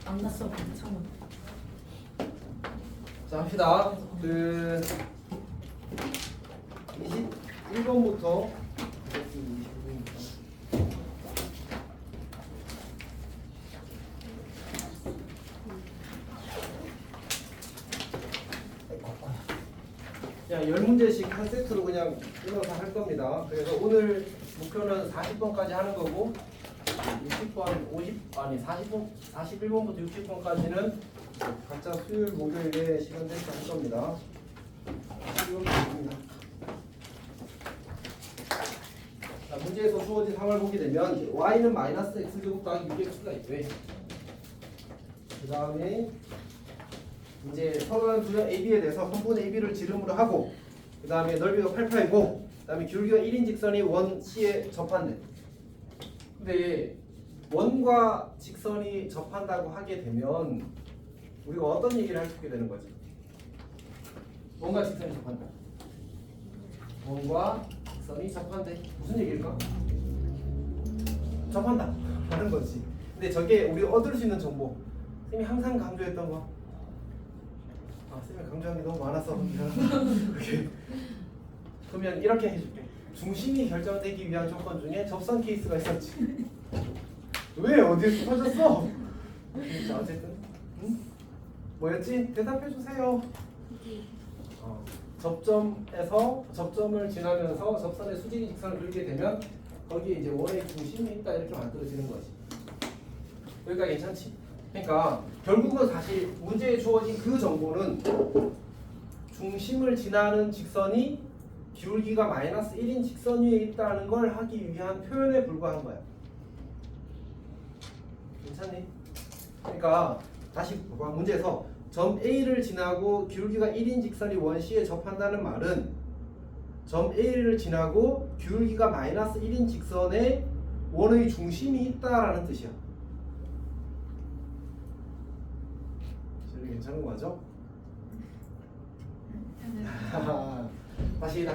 안 났어 괜찮아. 자 합시다. 21번부터 그냥 10문제씩 한 세트로 그냥 끊어서 할 겁니다. 그래서 오늘 목표는 40번까지 하는 거고 60번, 41번부터 60번까지는 각자 수요일, 목요일에 시간 내서 할 겁니다. 자, 문제에서 주어진 상황을 보게 되면 y는 마이너스 x제곱 더하기 6x가 있대. 그 다음에 이제 서로한 두형 AB에 대해서 선분 AB를 지름으로 하고 그 다음에 넓이가 8파이고 그 다음에 기울기가 1인 직선이 원 C에 접한대. 근데 원과 직선이 접한다고 하게 되면 우리가 어떤 얘기를 할 수 있게 되는 거지? 원과 직선이 접한다. 원과 직선이 접한대. 무슨 얘기일까? 접한다 하는 거지. 근데 저게 우리가 얻을 수 있는 정보. 쌤이 항상 강조했던 거. 쌤이 강조한 게 너무 많아서 이렇게. 그러면 이렇게 해줄게. 중심이 결정되기 위한 조건 중에 접선 케이스가 있었지. 왜 어디에서 터졌어? 자 어쨌든 뭐였지? 대답해 주세요. 접점을 지나면서 접선의 수직인 직선을 그리게 되면 거기에 이제 원의 중심이 있다 이렇게 만들어지는 거지. 여기가 괜찮지? 그러니까 결국은 사실 문제에 주어진 그 정보는 중심을 지나는 직선이 기울기가 마이너스 1인 직선 위에 있다는 걸 하기 위한 표현에 불과한 거야. 괜찮니? 그러니까 다시 봐봐. 문제에서 점 A를 지나고 기울기가 1인 직선이 원 C에 접한다는 말은 점 A를 지나고 기울기가 마이너스 1인 직선에 원의 중심이 있다라는 뜻이야. 괜찮은 거 맞죠? 다시.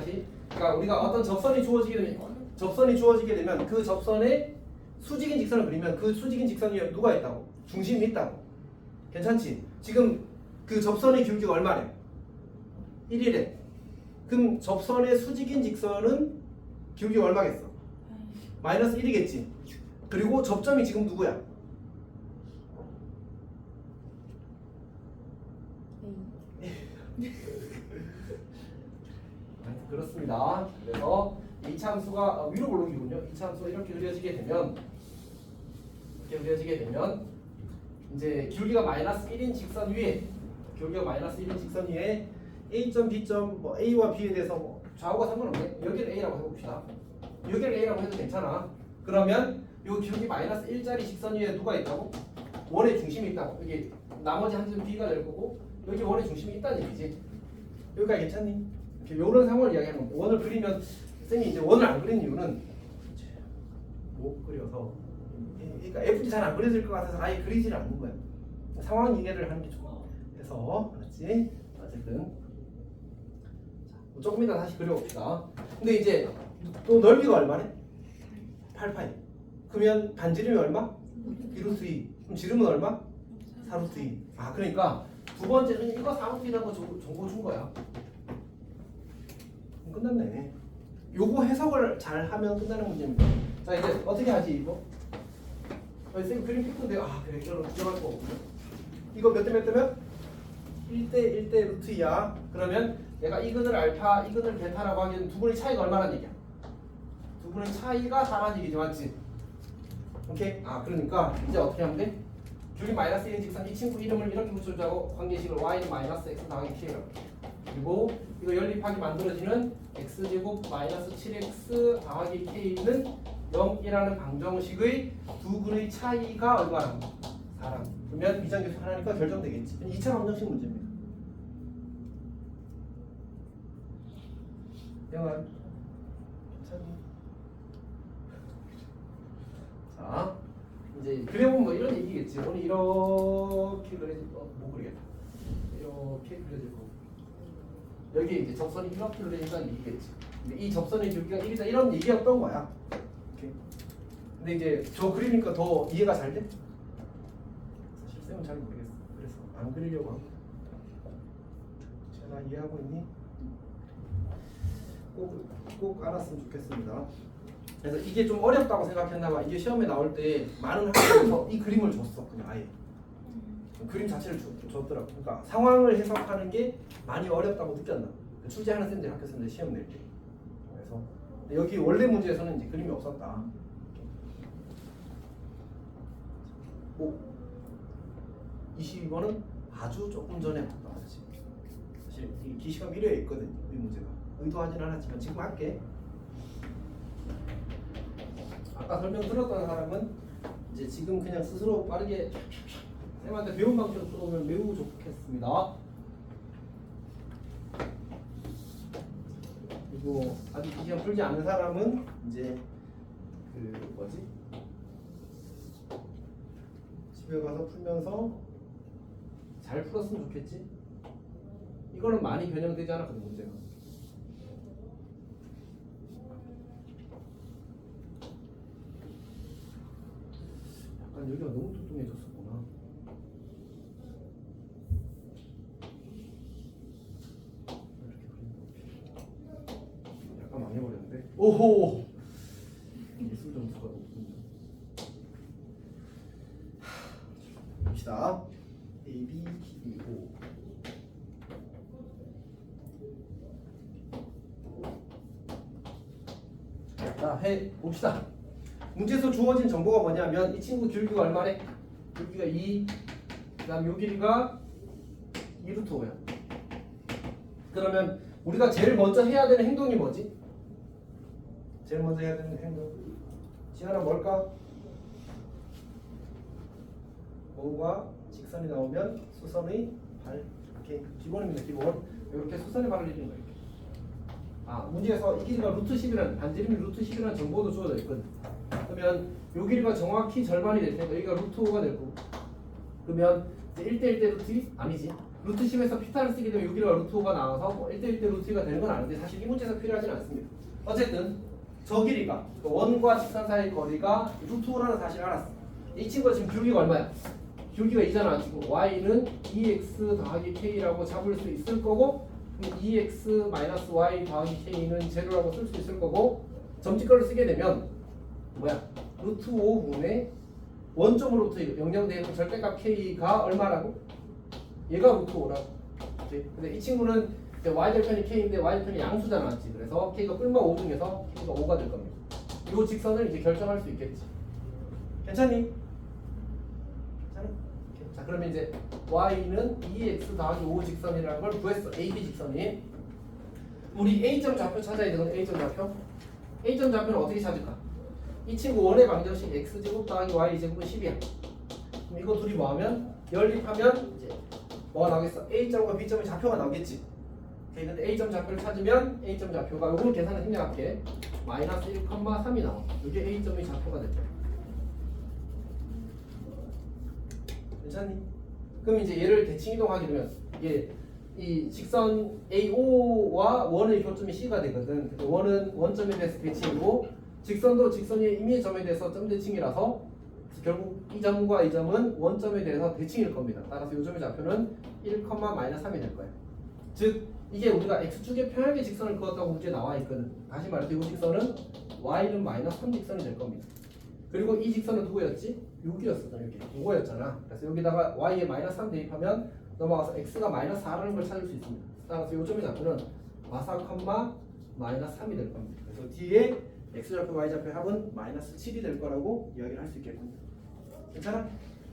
그러니까 우리가 어떤 접선이 주어지게 되면 그 접선에 수직인 직선을 그리면 그 수직인 직선 위에 누가 있다고? 중심이 있다고. 괜찮지? 지금 그 접선의 기울기가 얼마래? 1이래. 그럼 접선의 수직인 직선은 기울기가 얼마겠어? 마이너스 1이겠지. 그리고 접점이 지금 누구야? 그렇습니다. 그래서 이참수가 위로 올라오기군요. 이참수가 이렇게 그려지게 되면 이제 기울기가 마이너스 1인 직선 위에 A점, B점, 뭐 A와 B에 대해서 뭐 좌우가 상관없네. 여기를 A라고 해봅시다. 여기를 A라고 해도 괜찮아. 그러면 이 기울기 마이너스 1짜리 직선 위에 누가 있다고? 원의 중심이 있다고. 여기 나머지 한 점 B가 될 거고 여기 원의 중심이 있다는 얘기지. 여기까지 괜찮니? 이런 상황을 이야기하는 겁니다. 원을 그리면 쌤이 이제 원을 안 그린 이유는 못 그려서 그러니까 F도 잘 안 그려질 것 같아서 아예 그리지를 않는 거야. 상황 이해를 하는 게 좋아. 그래서 그렇지. 어쨌든 조금 이따 다시 그려봅시다. 근데 이제 또 넓이가 얼마네? 8파이. 그러면 반지름이 얼마? 2루트 2. 그럼 지름은 얼마? 4루트 2. 아 그러니까 두 번째는 이거 4루트 2라는 거 정보 준 거야. 끝났네. 요거 해석을 잘 하면 끝나는 문제입니다. 자 이제 어떻게 하지 이거? 쌤 그림 피크인데 그래 이걸로 부정할 거 없고 이거 몇 대 몇 대면? 1대 루트 2야. 그러면 내가 이근을 알파, 이근을 베타라고 하기에는 두 분의 차이가 얼마란 얘기야? 두 분의 차이가 4란 얘기지 맞지? 오케이? 그러니까 이제 어떻게 하면 돼? 기울기 마이너스 1인 직선 이 친구 이름을 이렇게 붙여주자고 관계식을 y는 마이너스 x 더하기 k라고. 그리고 이거 연립하기 만들어지는 x제곱 마이너스 7x 더하기 k는 0이라는 방정식의 두 근의 차이가 얼마나? 4랑. 그러면 미정계수 하나니까 결정되겠지. 2차 방정식 문제입니다. 영환 괜찮니? 자 이제 그려보면 뭐 이런 얘기겠지. 오늘 이렇게 그려질 못 그리겠다. 이렇게 그려질 거고 여기 이제 접선이 이렇게 그려진다는 얘기겠지. 근데 이 접선의 기울기가 1이다 이런 얘기였던 거야. 오케이. 근데 이제 저 그리니까 더 이해가 잘 돼? 사실상 쌤은 잘 모르겠어. 그래서 안 그리려고 합니다. 나 이해하고 있니? 꼭 알았으면 좋겠습니다. 그래서 이게 좀 어렵다고 생각했나봐. 이게 시험에 나올 때 많은 학생에서 이 그림을 줬어. 그냥 아예 그림 자체를 줬더라고. 그러니까 상황을 해석하는 게 많이 어렵다고 느꼈나. 출제하는 쌤들 학교 쌤들 시험 낼 때. 그래서 여기 원래 문제에서는 이제 그림이 없었다. 오, 22번은 아주 조금 전에 봤다. 사실 이 기시가 미래에 있거든요. 이 문제가 의도하진 않았지만 지금 할게. 아까 설명 들었던 사람은 이제 지금 그냥 스스로 빠르게 쌤한테 배운 방식으로 풀어오면 매우 좋겠습니다. 그리고 아직 이 시험 풀지 않은 사람은 이제 그 뭐지? 집에 가서 풀면서 잘 풀었으면 좋겠지? 이거는 많이 변형되지 않았거든 문제가. 약간 여기가 너무 뚱뚱해졌었구나. 약간 망해버렸는데. 오호! 예술 점수가 높군요. 봅시다. A, B, D, O. 자, 해 봅시다. 문제에서 주어진 정보가 뭐냐면 이 친구 길이가 얼마래? 길이가 2, 그 다음 요 길이가 2루트 5야. 그러면 우리가 제일 먼저 해야 되는 행동이 뭐지? 제일 먼저 해야 되는 행동 지현아 뭘까? 원과 직선이 나오면 수선의 발. 이렇게 기본입니다. 기본. 이렇게 수선의 발을 이루는 거예요. 아, 문제에서 이 길이가 루트 10이라는 반지름이 루트 10이라는 정보도 주어져 있거든. 그러면 요 길이가 정확히 절반이 될 테니까 여기가 루트 5가 될 거고. 그러면 이제 1대1 대 루트 2? 아니지. 루트 10에서 피타를 쓰게 되면 요 길이가 루트 5가 나와서 뭐 1대1 대 루트 2가 되는 건 아는데 사실 이 문제에서 필요하진 않습니다. 어쨌든 저 길이가 원과 직선 사이 거리가 루트 5라는 사실을 알았어. 이 친구가 지금 길이가 얼마야? 길이가 2잖아. 지금 y는 2x 더하기 k라고 잡을 수 있을 거고 2x-y 더하기 k는 제로라고 쓸 수 있을 거고 점집결을 쓰게 되면 뭐야? 루트 5분의 원점으로 루트 0,0대에서 절대값 k가 얼마라고? 얘가 루트 5라고. 그치? 근데 이 친구는 이제 y절편이 k인데 y절편이 양수잖아. 맞지? 그래서 k가 뿔마 5 중에서 k가 5가 될 겁니다. 이 직선을 이제 결정할 수 있겠지. 괜찮니? 괜찮아? 자, 그러면 이제 y는 2x 더하기 5 직선이라는 걸 구했어. AB 직선이. 우리 A점 좌표 찾아야 되거든. A점 좌표. A점 좌표는 어떻게 찾을까? 이 친구 원의 방정식 x제곱 더하기 y제곱은 10이야. 그럼 이거 둘이 뭐하면 연립하면 이제 뭐가 나오겠어? A점과 B점의 좌표가 나오겠지. 오케이, 근데 A점 좌표를 찾으면 A점 좌표가 요걸 계산을 생략할게. 마이너스 1,3이 나와. 이게 A점의 좌표가 될 거야. 괜찮니? 그럼 이제 얘를 대칭 이동하게 되면 이게 이 직선 AO와 원의 교점이 C가 되거든. 원은 원점에 대해서 대칭이고 직선도 직선의 임의 점에 대해서 점 대칭이라서 결국 이 점과 이 점은 원점에 대해서 대칭일 겁니다. 따라서 이 점의 좌표는 1,-3이 될 거예요. 즉 이게 우리가 x축의 평행의 직선을 그었다고 문제에 나와 있거든. 다시 말해서 이 직선은 y는 -3 직선이 될 겁니다. 그리고 이 직선은 누구였지? 여기였었잖아. 여기 이거였잖아. 그래서 여기다가 y에 -3 대입하면 넘어가서 x가 -4라는 걸 찾을 수 있습니다. 따라서 이 점의 좌표는 마사, -3이 될 겁니다. 그래서 뒤에 x좌표, y좌표 합은 -7이 될 거라고 이야기를 할 수 있겠군요. 괜찮아?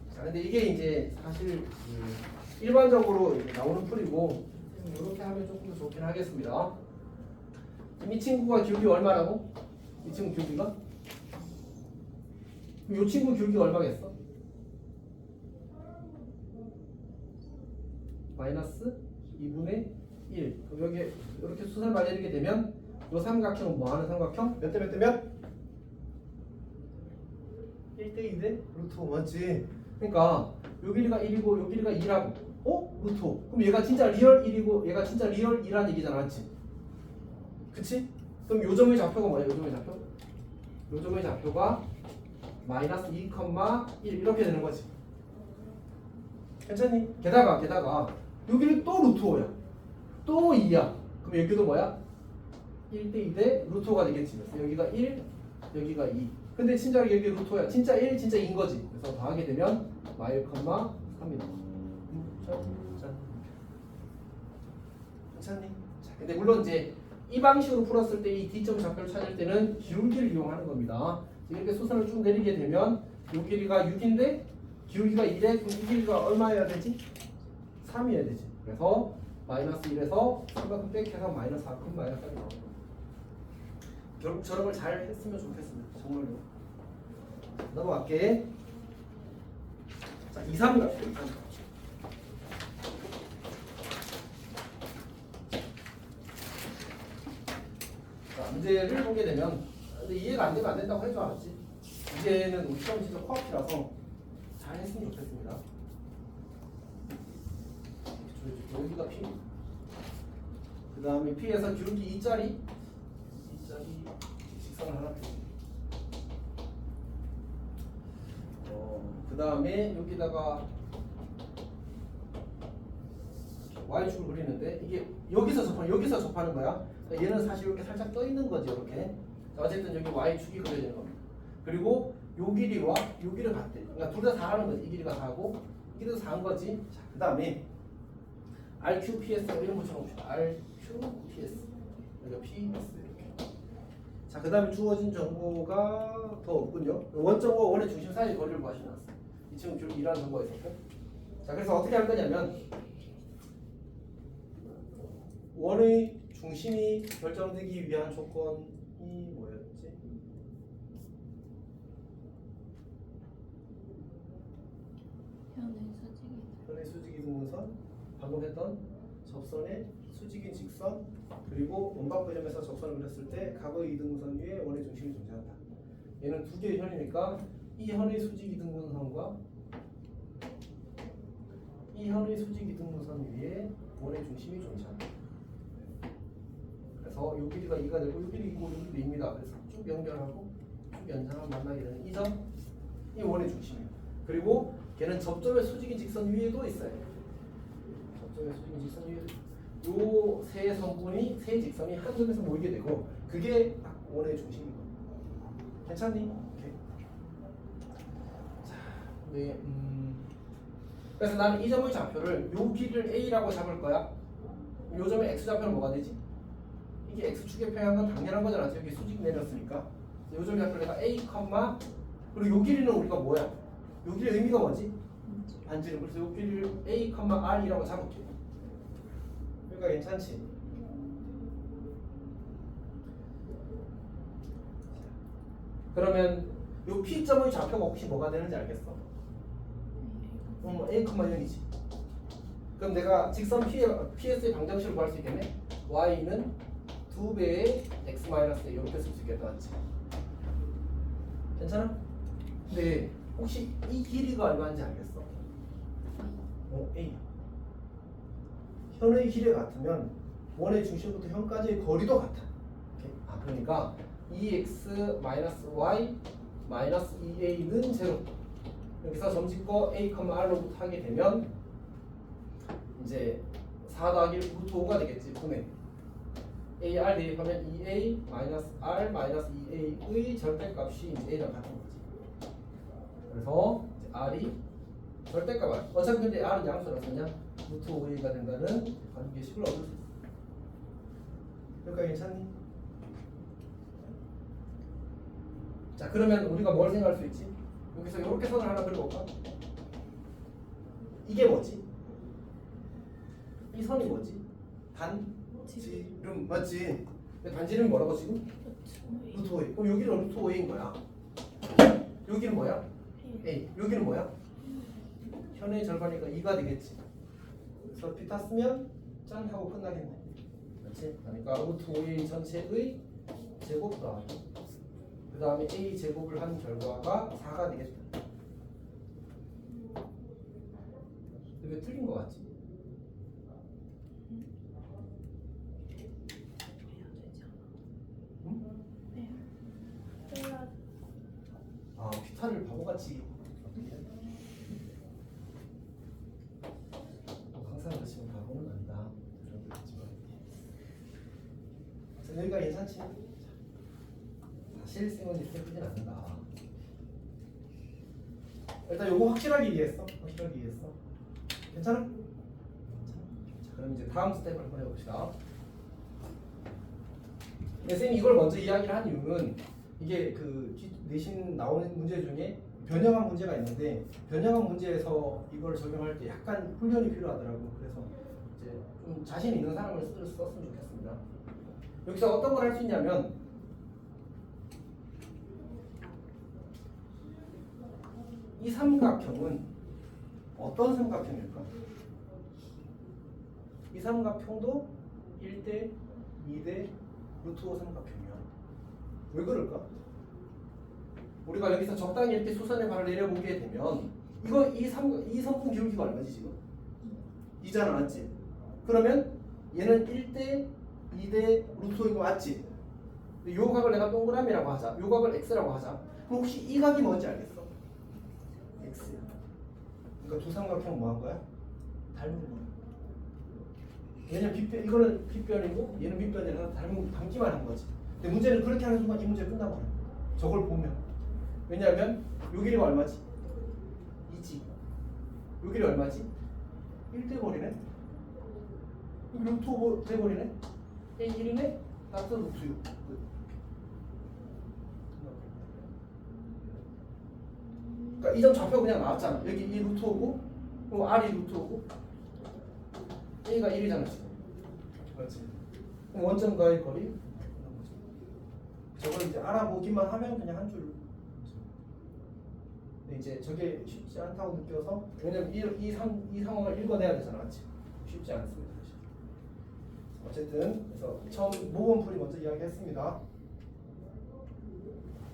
자, 근데 이게 이제 사실 일반적으로 나오는 풀이고 이렇게 하면 조금 더 좋긴 하겠습니다. 이 친구가 길이 얼마라고? 이 친구 길이가? 이 친구 길이가 얼마겠어? -2분의 1. 그럼 여기 이렇게 수선을 말리게 되면 이 삼각형은 뭐하는 삼각형? 몇 대 몇 대 몇? 1대 2대 루트 5 맞지? 그러니까 요 길이가 1이고 요 길이가 2라고. 어? 루트 5. 그럼 얘가 진짜 리얼 1이고 얘가 진짜 리얼 2라는 얘기잖아. 맞지? 그치? 그럼 요 점의 좌표가 뭐야? 요 점의 좌표? 요 점의 좌표가 -2,1 이렇게 되는 거지. 괜찮니? 게다가 여기는 또 루트 5야. 또 2야. 그럼 여기도 뭐야? 1대 2대 루트 5가 되겠지. 그래서 여기가 1, 여기가 2. 근데 진짜 여기 루트 5야. 진짜 1, 진짜 2인 거지. 그래서 더하게 되면 마일 컴마 3이 나와. 괜찮니? 자, 근데 물론 이제 이 방식으로 풀었을 때 이 D점 좌표를 찾을 때는 기울기를 이용하는 겁니다. 이렇게 수선을 쭉 내리게 되면 이 길이가 6인데 기울기가 1에 그럼 이 길이가 얼마여야 되지? 3이어야 되지. 그래서 마이너스 1에서 3만큼 뺄게서 마이너스 4큼 마이너스 4이 나오는 거예요. 결국 저런 걸 잘 했으면 좋겠습니다. 정말로. 넘어갈게. 자, 2, 3 갑시다. 2, 3. 자, 문제를 보게 되면 근데 이해가 안 되면 안 된다고 해줘 알았지? 이제는 우리 시험 진짜 코앞이라서 잘 했으면 좋겠습니다. 여기가 P. 그 다음에 P에서 기울기 2짜리 직선을 하나 펴. 그 다음에 여기다가 Y축을 그리는데 이게 여기서 접하는 거야. 그러니까 얘는 사실 이렇게 살짝 떠 있는 거지 이렇게. 자, 어쨌든 여기 Y축이 그려지는 겁니다. 그리고 요 길이와 요 길이가 같대. 그러니까 둘 다 4라는 거지. 이 길이가 4고 이 길이도 4인 거지. 자, 그 다음에 RQPS 이런 것처럼 봅시다. RQPS 여기가 PS 이렇게. 자, 그 다음에 주어진 정보가 더 없군요. 원점과 원의 중심 사이의 거리를 구하시면 나왔어요. 이 친구 줄 이라는 정보가 있었고. 자, 그래서 어떻게 할 거냐면 원의 중심이 결정되기 위한 조건이 뭐였지? 현의 수직이 등분선, 방금 했던 접선의 수직인 직선, 그리고 원박부 점에서 접선을 그렸을 때 각의 이등분선 위에 원의 중심이 존재한다. 얘는 두 개의 현이니까 이 현의 수직 이등분선과 이 현의 수직 이등분선 위에 원의 중심이 존재한다. 그래서 이 길이가 2가 되고 이 길이 2고 이 길이 2입니다. 그래서 쭉 연결하고 쭉 연장하면 만나게 되는 이 점, 이 원의 중심이에요. 그리고 걔는 접점의 수직인 직선 위에도 있어요. 접점의 수직인 직선 위에도 요 세 선분이 세 직선이 한 점에서 모이게 되고 그게 딱 원의 중심인 거예요. 괜찮니? 오케이. 자, 네, 그래서 나는 이 점의 좌표를 요 길이를 A라고 잡을 거야. 요 점의 X 좌표는 뭐가 되지? 이게 X축에 표현한 건 당연한 거잖아. 여기 수직 내렸으니까. 요 점의 좌표를 내가 A, 그리고 요 길이는 우리가 뭐야? 요 길의 의미가 뭐지? 반지름. 그래서 요 길이를 A, R이라고 잡을게. 그러니까 괜찮지? 그러면 요 P점의 좌표가 혹시 뭐가 되는지 알겠어? A, 0이지. 그럼 내가 직선 PS의 방정식을 구할 수 있겠네? Y는 2배의 X-A 이렇게 쓸 수 있겠다, 맞지? 괜찮아? 근데 혹시 이 길이가 얼마인지 알겠어? A. 현의 길이가 같으면 원의 중심부터 현까지의 거리도 같아. 그러니까 2x-y 마이너스 2a는 제로. 여기서 점짓고 a, r로부터 하게 되면 이제 4 더하기 루트 5가 되겠지. 분의 AR 대입하면 2A 마이너스 R 마이너스 2A의 절대값이 이제 A랑 같은 거지. 그래서 이제 R이 절대값 R. 어차피 근데 R은 양수라서 그냥 루트 5A가 된다는 관계식을 얻을 수 있어. 그러니까 괜찮니? 자, 그러면 우리가 뭘 생각할 수 있지? 여기서 이렇게 선을 하나 그려볼까? 이게 뭐지? 이 선이 뭐지? 반지름 맞지? 근데 반지름이 뭐라고 지금? 루트 5A. 그럼 여기는 루트 5A인 거야. 여기는 뭐야? A. 여기는 뭐야? 현의 절반이니까 2가 되겠지. 그래서 비타 쓰면 짠 하고 끝나겠네. 그렇지? 그러니까 루트 5A 전체의 제곱 더하기 그 다음에 A 제곱을 한 결과가 4가 되겠다. 왜 틀린 거 같지? 아, 피타를 바보같이 여기가 괜찮지? 사실 쌤은 이렇게 크진 않는다. 일단 요거 확실하게 이해했어? 확실하게 이해했어? 괜찮아? 자, 그럼 이제 다음 스텝을 한번 해봅시다. 쌤이 이걸 먼저 이야기를 한 이유는 이게 그 내신 나오는 문제 중에 변형한 문제가 있는데 변형한 문제에서 이걸 적용할 때 약간 훈련이 필요하더라고. 그래서 이제 좀 자신 있는 사람을 썼으면 좋겠습니다. 여기서 어떤 걸 할 수 있냐면 이 삼각형은 어떤 삼각형일까? 이 삼각형도 1대 2대 루트 5 삼각형이야. 왜 그럴까? 우리가 여기서 적당히 이렇게 수선의 발을 내려보게 되면 이 성분 기울기가 얼마지 지금? 2잖아, 맞지? 그러면 얘는 1대 2대 루트 5인 거 맞지? 요 각을 내가 동그라미라고 하자. 요 각을 x라고 하자. 그럼 혹시 이 각이 뭔지 알겠어? x야. 그러니까 두 삼각형 뭐 한 거야? 닮은 거야. 왜냐면 이거는 빗변이고 얘는 밑변이라서 닮기만 한 거지. 근데 문제는 그렇게 하는 순간 이 문제 끝나버려. 저걸 보면. 왜냐하면 요 길이가 얼마지? 2지. 요 길이 얼마지? 1대 버리네? 루트 5 돼버리네? 얘 1이네? 따라서 루트 6. 그러니까 이 점 좌표 그냥 나왔잖아. 여기 이 루트 5고 그리고 R이 루트 5고 A가 1이잖아 지금. 그렇지. 그럼 원점과의 거리 저걸 이제 알아보기만 하면 그냥 한 줄. 근데 이제 저게 쉽지 않다고 느껴서 왜냐면 이 상황을 읽어내야 되잖아, 맞지? 쉽지 않습니다. 사실. 어쨌든 그래서 처음 모범풀이 먼저 이야기했습니다.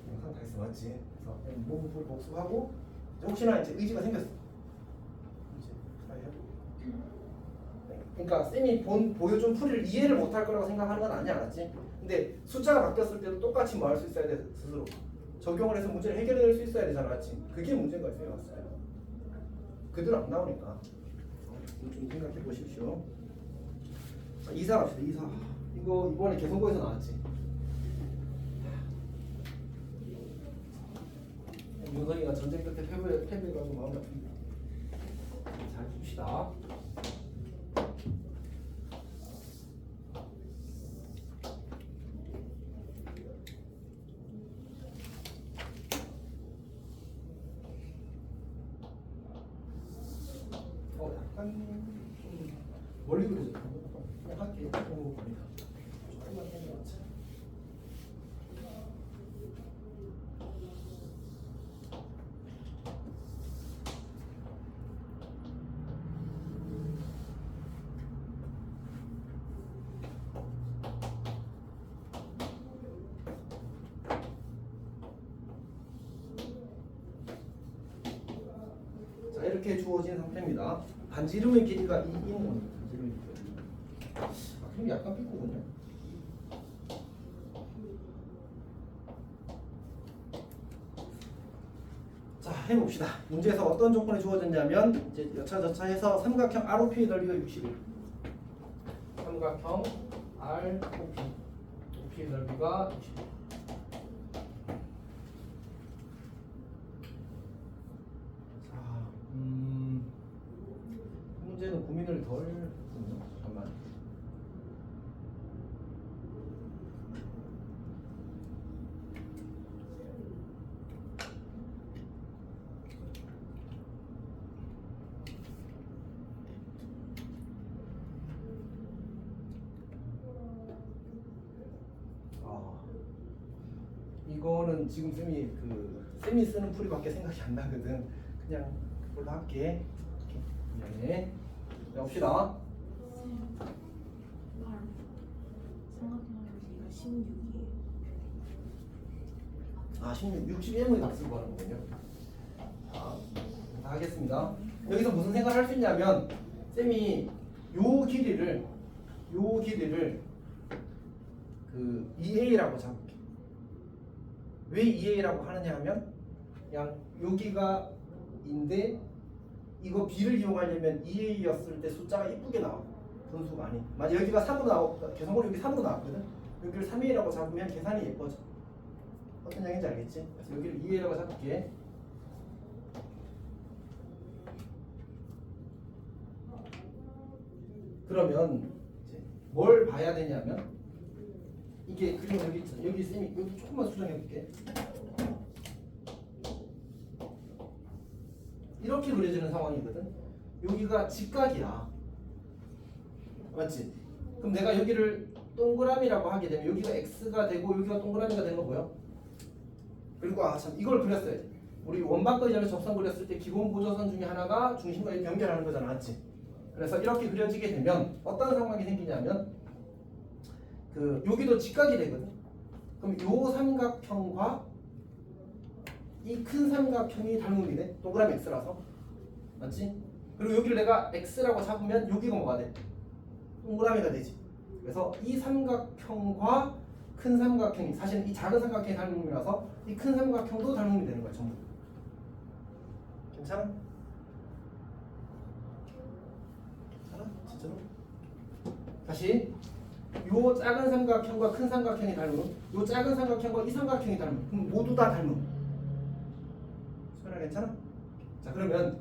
영상 다 했어, 맞지? 그래서 모범풀 복습하고 혹시나 이제 의지가 생겼어. 이제 그러니까 쌤이 보여준 풀이를 이해를 못할 거라고 생각하는 건 아니야, 알았지? 근데 숫자가 바뀌었을 때도 똑같이 뭐 할 수 있어야 돼, 스스로. 적용을 해서 문제를 해결해낼 수 있어야 되잖아, 맞지? 그게 문제인 거예요, 쌤이 봤어요. 그대로 안 나오니까. 좀 생각해 보십시오. 자, 이사 갑시다, 이사. 이거 이번에 개선고에서 나왔지? 윤선이가 전쟁 끝에 패배해가지고 마음이 아픕니다. 잘 봅시다. 약간 좀 멀리 그려져. 그냥 할게. 조금만 해보자. 자, 이렇게 주어진 상태입니다. 반지름의 길이가 2인 겁니다. 반지름의 길이가 2. 그럼 약간 삐꾸군요. 자, 해봅시다. 문제에서 어떤 조건이 주어졌냐면 이제 여차저차해서 삼각형 ROP의 넓이가 61. 삼각형 ROP의 넓이가 61. 문제는 고민을 덜 했군요. 잠깐만. 이거는 지금 쌤이 쓰는 풀이밖에 생각이 안 나거든. 그냥 그걸로 할게. 미안해. 봅시다. 삼각형의 16이에요. 아, 61문이 납쓰고 하는 거군요. 자, 하겠습니다. 여기서 무슨 생각을 할 수 있냐면 쌤이 요 길이를 그 2a라고 잡을게. 왜 2a라고 하느냐 하면 그냥 여기가 인데 이거 b를 이용하려면 2a였을 때 숫자가 이쁘게 나와. 분수가 아닌. 만약 여기가 3으로 나왔다. 개성으로 여기 3으로 나왔거든. 여기를 3A라고 잡으면 계산이 예뻐져. 어떤 양인지 알겠지? 그래서 여기를 2A라고 잡을게. 그러면 이제 뭘 봐야 되냐면 이게 그림 여기 쌤이 여기 조금만 수정해 볼게. 이렇게 그려지는 상황이거든. 여기가 직각이야. 맞지? 그럼 내가 여기를 동그라미라고 하게 되면 여기가 x가 되고 여기가 동그라미가 되는 거 보여? 그리고 참 이걸 그렸어야 돼. 우리 원바꿔 전에 접선 그렸을 때 기본 보조선 중에 하나가 중심과 이렇게 연결하는 거잖아, 맞지? 그래서 이렇게 그려지게 되면 어떤 상황이 생기냐면 그 여기도 직각이 되거든. 그럼 요 삼각형과 이 큰 삼각형이 닮음이 돼. 동그라미 x라서. 맞지? 그리고 여기를 내가 x라고 잡으면 여기가 뭐가 돼? 동그라미가 되지. 그래서 이 삼각형과 큰 삼각형이 사실은 이 작은 삼각형이 닮음이라서 이 큰 삼각형도 닮음이 되는 거야, 전부. 괜찮아? 괜찮아? 진짜로? 다시 요 작은 삼각형과 큰 삼각형이 닮음, 요 작은 삼각형과 이 삼각형이 닮음. 그럼 모두 다 닮음. 소연아 괜찮아? 자 그러면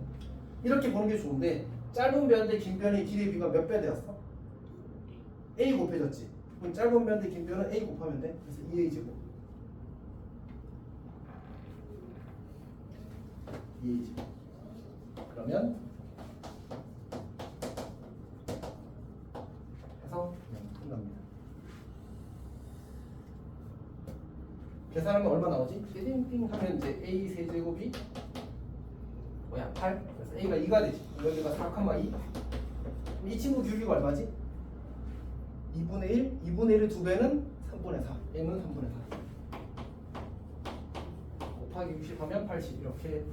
이렇게 보는 게 좋은데 짧은 변 대 긴 변의 길이의 비가 몇 배 되었어? A 곱해졌지. 그럼 짧은 변 대 긴 변은 A 곱하면 돼. 그래서 2A 제곱. 2A 제곱. 그러면 해서 그냥 끝납니다. 계산하면 얼마 나오지? 띵띵 하면 이제 A 세제곱이 뭐야? 8. 그래서 A가 2가 되지. 여기가 4,2. 이 친구 길이가 얼마지? 2분의 1. 2분의 1의 2배는 3분의 4. M은 3분의 4. 곱하기 60 하면 80. 이렇게.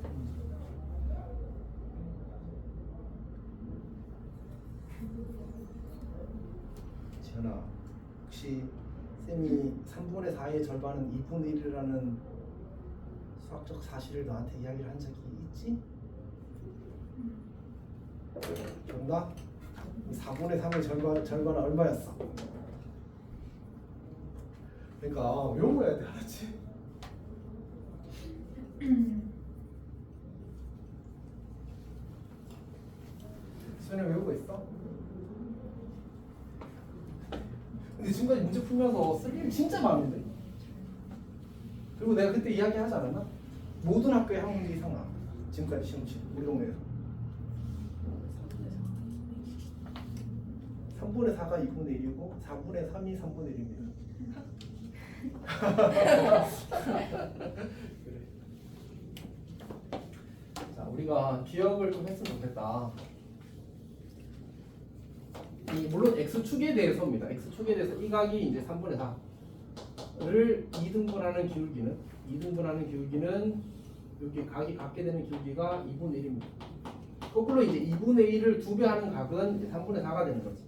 지현아, 혹시 쌤이 3분의 4의 절반은 2분의 1이라는 수학적 사실을 너한테 이야기를 한 적이 있지? 기억나? 4분의 3의 절반은 얼마였어? 그러니까 외워야 돼, 알았지? 수연이 외우고 있어? 근데 지금까지 문제 풀면서 쓸 일이 진짜 많은데? 그리고 내가 그때 이야기하지 않았나? 모든 학교에 한 문제 이상 나와. 지금까지 시험 치고 우리 동네에서 3분의 4가 2분의 1이고 4분의 3이 3분의 1입니다. 그래. 자, 우리가 기억을 좀 했으면 좋겠다. 물론 x축에 대해서입니다. x축에 대해서 이 각이 이제 3분의 4를 2등분하는 기울기는 여기 각이 같게 되는 기울기가 2분의 1입니다. 거꾸로 이제 2분의 1을 2배 하는 각은 이제 3분의 4가 되는 거지.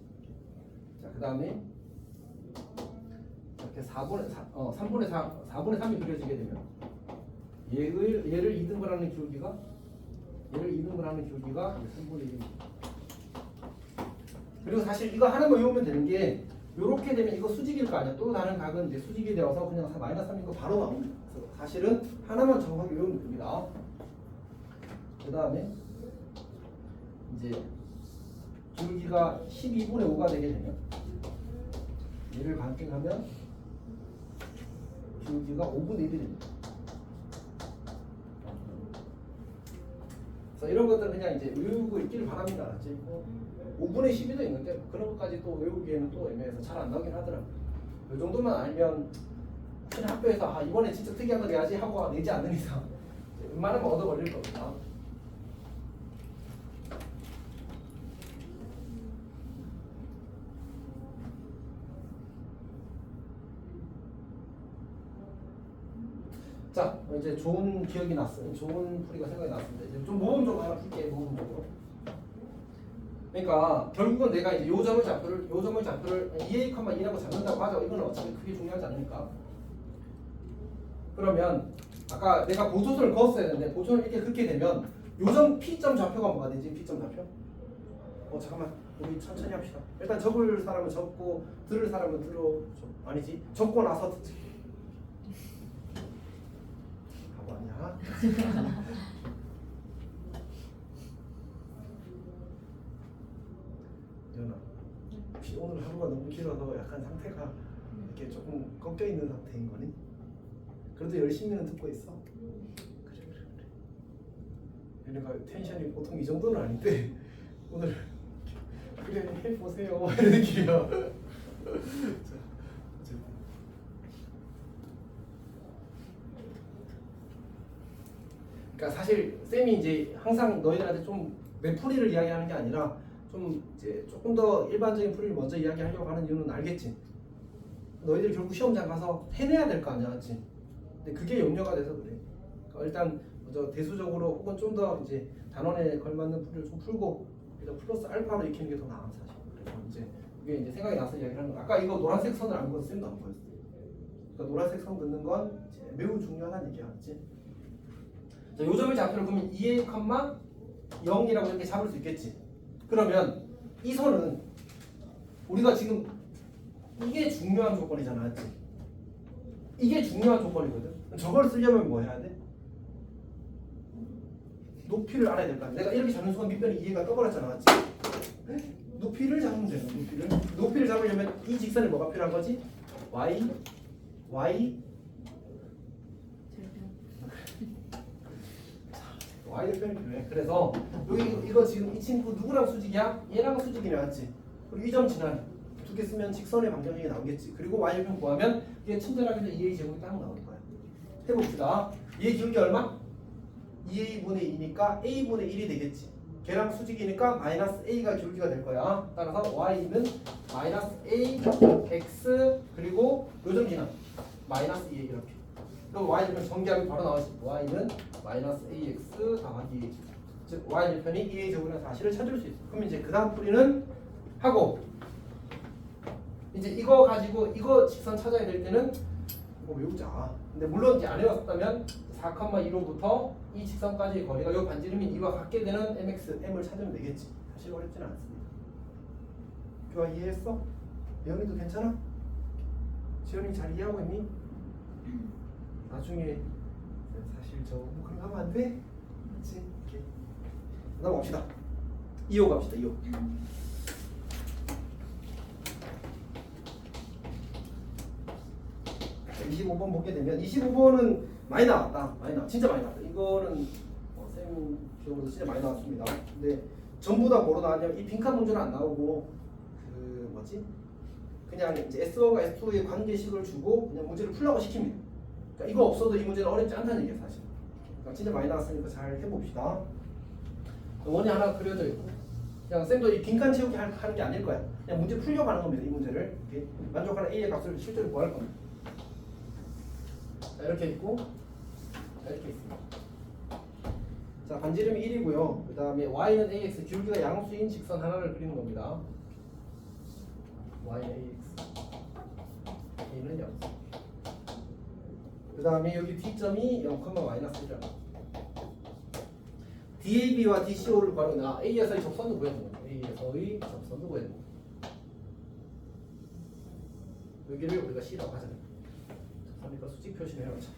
자, 그 다음에 이렇게 3분의 3이 그려지게 되면 얘를 2등분하는 기울기가 3분의 1입니다. 그리고 사실 이거 하나만 외우면 되는 게 이렇게 되면 이거 수직일 거 아니야. 또 다른 각은 이제 수직이 되어서 그냥 마이너스 3인 거 바로 나옵니다. 그래서 사실은 하나만 정확하게 외우면 됩니다. 그 다음에 이제 기울기가 12분의 5가 되게 되면 얘를 반띵하면 기울기가 5분의 1이 됩니다. 그래서 이런 것들은 그냥 이제 외우고 있기를 바랍니다. 알았지? 5분의 12도 있는데 그런 것까지 또 외우기에는 또 애매해서 잘 안 나오긴 하더라고요. 이 정도만 알면 혹시 학교에서 이번에 진짜 특이한 거 내야지 하고 내지 않는 이상 웬만하면 얻어 걸릴 겁니다. 자, 이제 좋은 기억이 났어요. 좋은 풀이가 생각이 났습니다. 이제 좀 모범적으로 하나 풀게, 모범적으로. 그러니까 결국은 내가 이제 요 점의 좌표를 2a,2라고 잡는다고 하죠. 이건 어차피 크게 중요하지 않으니까. 그러면 아까 내가 보조선을 그었어야 되는데 보조선을 이렇게 긋게 되면 요점 P점 좌표가 뭐가 되지? P점 좌표? 잠깐만 우리 천천히 합시다. 일단 적을 사람은 적고 들을 사람은 들어. 아니지 적고 나서 듣지. 바보 아니야? 연아 혹시 오늘 하루가 너무 길어서 약간 상태가 이렇게 조금 꺾여 있는 상태인 거니? 그래도 열심히는 듣고 있어. 그래. 그러니까 텐션이 보통 이 정도는 아닌데 오늘 그래 해보세요 이런 느낌이야. 그러니까 사실 쌤이 이제 항상 너희들한테 좀 맵풀이를 이야기하는 게 아니라 좀 이제 조금 더 일반적인 풀이를 먼저 이야기하려고 하는 이유는 알겠지. 너희들 결국 시험장 가서 해내야 될 거 아니야, 맞지? 근데 그게 염려가 돼서 그래. 그러니까 일단 먼저 대수적으로 혹은 좀 더 이제 단원에 걸맞는 풀이를 좀 풀고 일단 플러스 알파로 익히는 게 더 나아 사실. 그래서 이제 그게 이제 생각이 나서 이야기하는 거. 아까 이거 노란색 선을 안 그어서 쌤도 안 보였어. 그러니까 노란색 선 긋는 건 이제 매우 중요한 얘기야, 맞지? 자, 요점의 좌표를 그러면 2a, 0이라고 이렇게 잡을 수 있겠지. 그러면 이 선은 우리가 지금 이게 중요한 조건이잖아, 맞지? 이게 중요한 조건이거든. 저걸 쓰려면 뭐 해야 돼? 높이를 알아야 될 거 아니야. 내가 이렇게 잡는 순간 밑변이 이해가 떠버렸잖아, 맞지? 높이를 잡으면 돼. 높이를 잡으려면 이 직선에 뭐가 필요한 거지? y 대편이 필요해. 그래서 여기 이거 지금 이 친구 누구랑 수직이야? 얘랑 수직이 나왔지. 그리고 이 점 지난 두 개 쓰면 직선의 방정식이 나오겠지. 그리고 y대편 구하면 이게 친절하게 2a 제곱이 딱 나올 거야. 해봅시다. 얘 기울기 얼마? 2a분의 2니까 a분의 1이 되겠지. 걔랑 수직이니까 마이너스 a가 기울기가 될 거야. 따라서 y는 마이너스 a x 그리고 요점 지난 마이너스 2a 이렇게. 그럼 y대편 전개하면 바로 나오지. y는 마이너스 ax 더하기 즉 y대편이 2a 제곱이라는 사실을 찾을 수 있어. 그럼 이제 그 다음 풀이는 하고 이제 이거 가지고 이거 직선 찾아야 될 때는 뭐 외우자. 근데 물론 이제 안 외웠다면 4,2로부터 이 직선까지의 거리가 이 반지름인 2와 같게 되는 mx, m을 찾으면 되겠지. 사실 어렵지는 않습니다. 교화 이해했어? 예언이도 괜찮아? 지현이 잘 이해하고 있니? 나중에 사실 저 그런 거 하면 안 돼? 그렇지? 오케이. 넘어갑시다. 2호 갑시다. 2호. 25번 보게 되면 25번은 많이 나왔다. 진짜 많이 나왔다. 이거는 쌤 기억으로 진짜 많이 나왔습니다. 근데 전부 다 뭐로 나왔냐면 이 빈칸 문제는 안 나오고 그 뭐지? 그냥 이제 S1과 S2의 관계식을 주고 그냥 문제를 풀라고 시킵니다. 그러니까 이거 없어도 이 문제는 어렵지 않다는 얘기야 사실. 그러니까 진짜 많이 나왔으니까 잘 해봅시다. 원이 하나 그려져 있고 그냥 쌤도 이 빈칸 채우기 하는 게 아닐 거야. 그냥 문제 풀려고 하는 겁니다. 이 문제를 이렇게 만족하는 A의 값을 실제로 구할 겁니다. 자, 이렇게 있고 이렇게 있습니다. 자, 반지름이 1이고요. 그 다음에 y는 ax, 기울기가 양수인 직선 하나를 그리는 겁니다. y는 ax, a는 0. 그 다음에 여기 d점이 0,-1이라고. DAB와 DCO를 구하는 A에서의 접선도 구해야 됩니다. A에서의 접선도 구해야 됩니다. 여기를 우리가 C라고 하잖아요. 그러니까 수직 표시를 해놓자.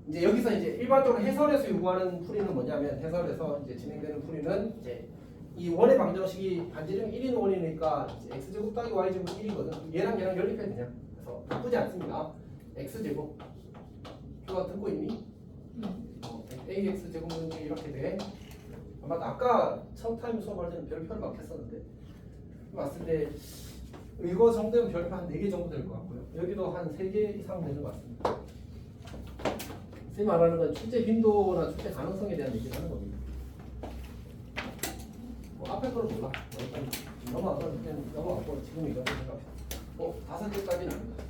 이제 여기서 이제 일반적으로 해설에서 요구하는 풀이는 뭐냐면 해설에서 이제 진행되는 풀이는 이제 이 원의 방정식이 반지름 1인 원이니까 x제곱 더하기 y제곱 1이거든. 얘랑 연립해야 되냐? 그래서 나쁘지 않습니다. x제곱 교가 듣고 있니? ax 제곱 문제 이렇게 돼. 아마 아까 첫 타임 수업할 때는 별표를 막 했었는데 봤을 때 이거 정도면 별표 한 4개 정도 될 것 같고요. 여기도 한 3개 이상 되는 것 같습니다. 쌤이 말하는 건 출제 빈도나 출제 가능성에 대한 얘기를 하는 겁니다. 뭐 앞에 거는 몰라. 일단 넘어가서 그냥 넘어가고 지금 이거 생각합시다. 5개까지는 아닙니다.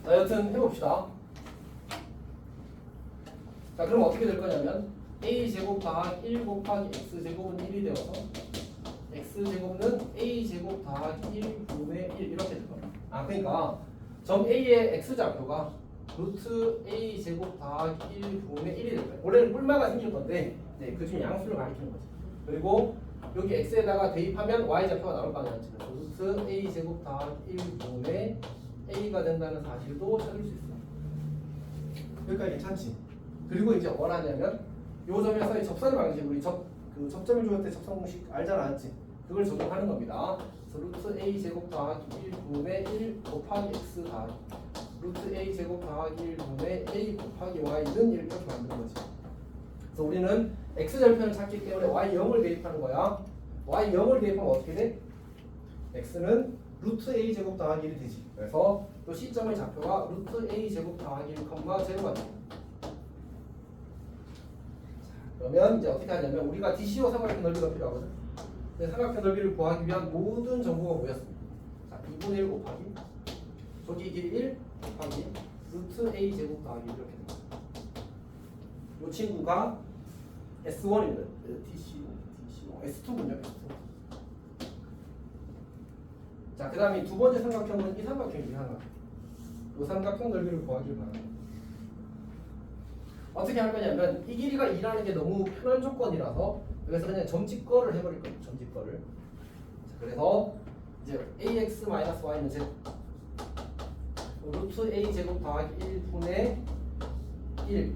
자, 여튼 해봅시다. 자, 그럼 어떻게 될 거냐면 a제곱 더하기 1 곱하기 x제곱은 1이 되어서 x제곱은 a제곱 더하기 1분의 1 이렇게 될 겁니다. 그러니까 점 A의 x좌표가 루트 a 제곱 더하기 1분의 1이 될 거예요. 원래는 뿔마가 생길 건데 네, 그 중에 양수를 가리키는 거죠. 그리고 여기 x에다가 대입하면 y 좌표가 나올 거 아니야. 루트 a 제곱 더하기 1분의 a가 된다는 사실도 찾을 수 있어. 여기까지 괜찮지? 그리고 이제 뭘 하냐면 요 점에서의 접선 방식, 우리 그 접점을 줄 때 접선 공식 알잖아, 알지? 그걸 적용하는 겁니다. 그래서 루트 a 제곱 더하기 1분의 1 곱하기 x 더하기 루트 a 제곱 더하기 1분의 a 곱하기 y는 이렇게 만드는 거지. 그래서 우리는 x 절편을 찾기 때문에 y 0을 대입하는 거야. y 0을 대입하면 어떻게 돼? x는 루트 a 제곱 더하기 1이 되지. 그래서 또 시점의 좌표가 루트 a 제곱 더하기 1, 제로가 돼. 그러면 이제 어떻게 하냐면 우리가 DCO 삼각형 넓이가 필요하거든. 근데 삼각형 넓이를 구하기 위한 모든 정보가 모였습니다. 자, 2분의 1 곱하기 저기 길이 1 곱하기 루트 a 제곱 더하기 이렇게 됩니다. 이 친구가 S1입니다. DCO S2군요. S2. 자, 그 다음에 두 번째 삼각형은 이 삼각형. 이 삼각형 넓이를 구하길 바랍니다. 어떻게 할 거냐면 이 길이가 2라는 게 너무 편한 조건이라서 그래서 그냥 점집거를 해버릴 거예요. 점집거를. 자, 그래서 이제 ax-y는 제곱 루트 a 제곱 더하기 1분의 1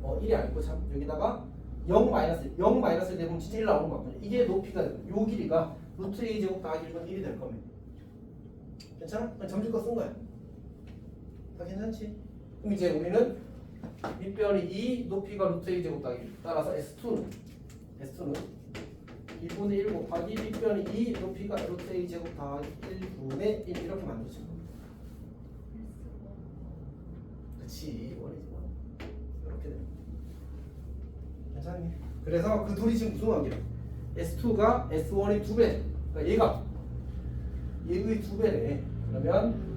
1이 아니고 참 여기다가 0-1 되면 진짜 1 나오는 거거든요. 이게 높이가 요 길이가 루트 a 제곱 더하기 1은 1이 될 겁니다. 괜찮아? 그냥 점집거 쓴 거야. 다 괜찮지? 그럼 이제 우리는 밑변이 2, 높이가 루트 a 제곱 더하기 1. 따라서 S2는 2분의 1 곱하기 밑변이 2, 높이가 루트 a 제곱 더하기 1분의 1 이렇게 만들어진 겁니다. 그치, 원이지 원. 이렇게 됩니다. 괜찮니? 그래서 그 둘이 지금 무슨 관계야? S2가 S1의 2배. 그러니까 얘의 2배네. 그러면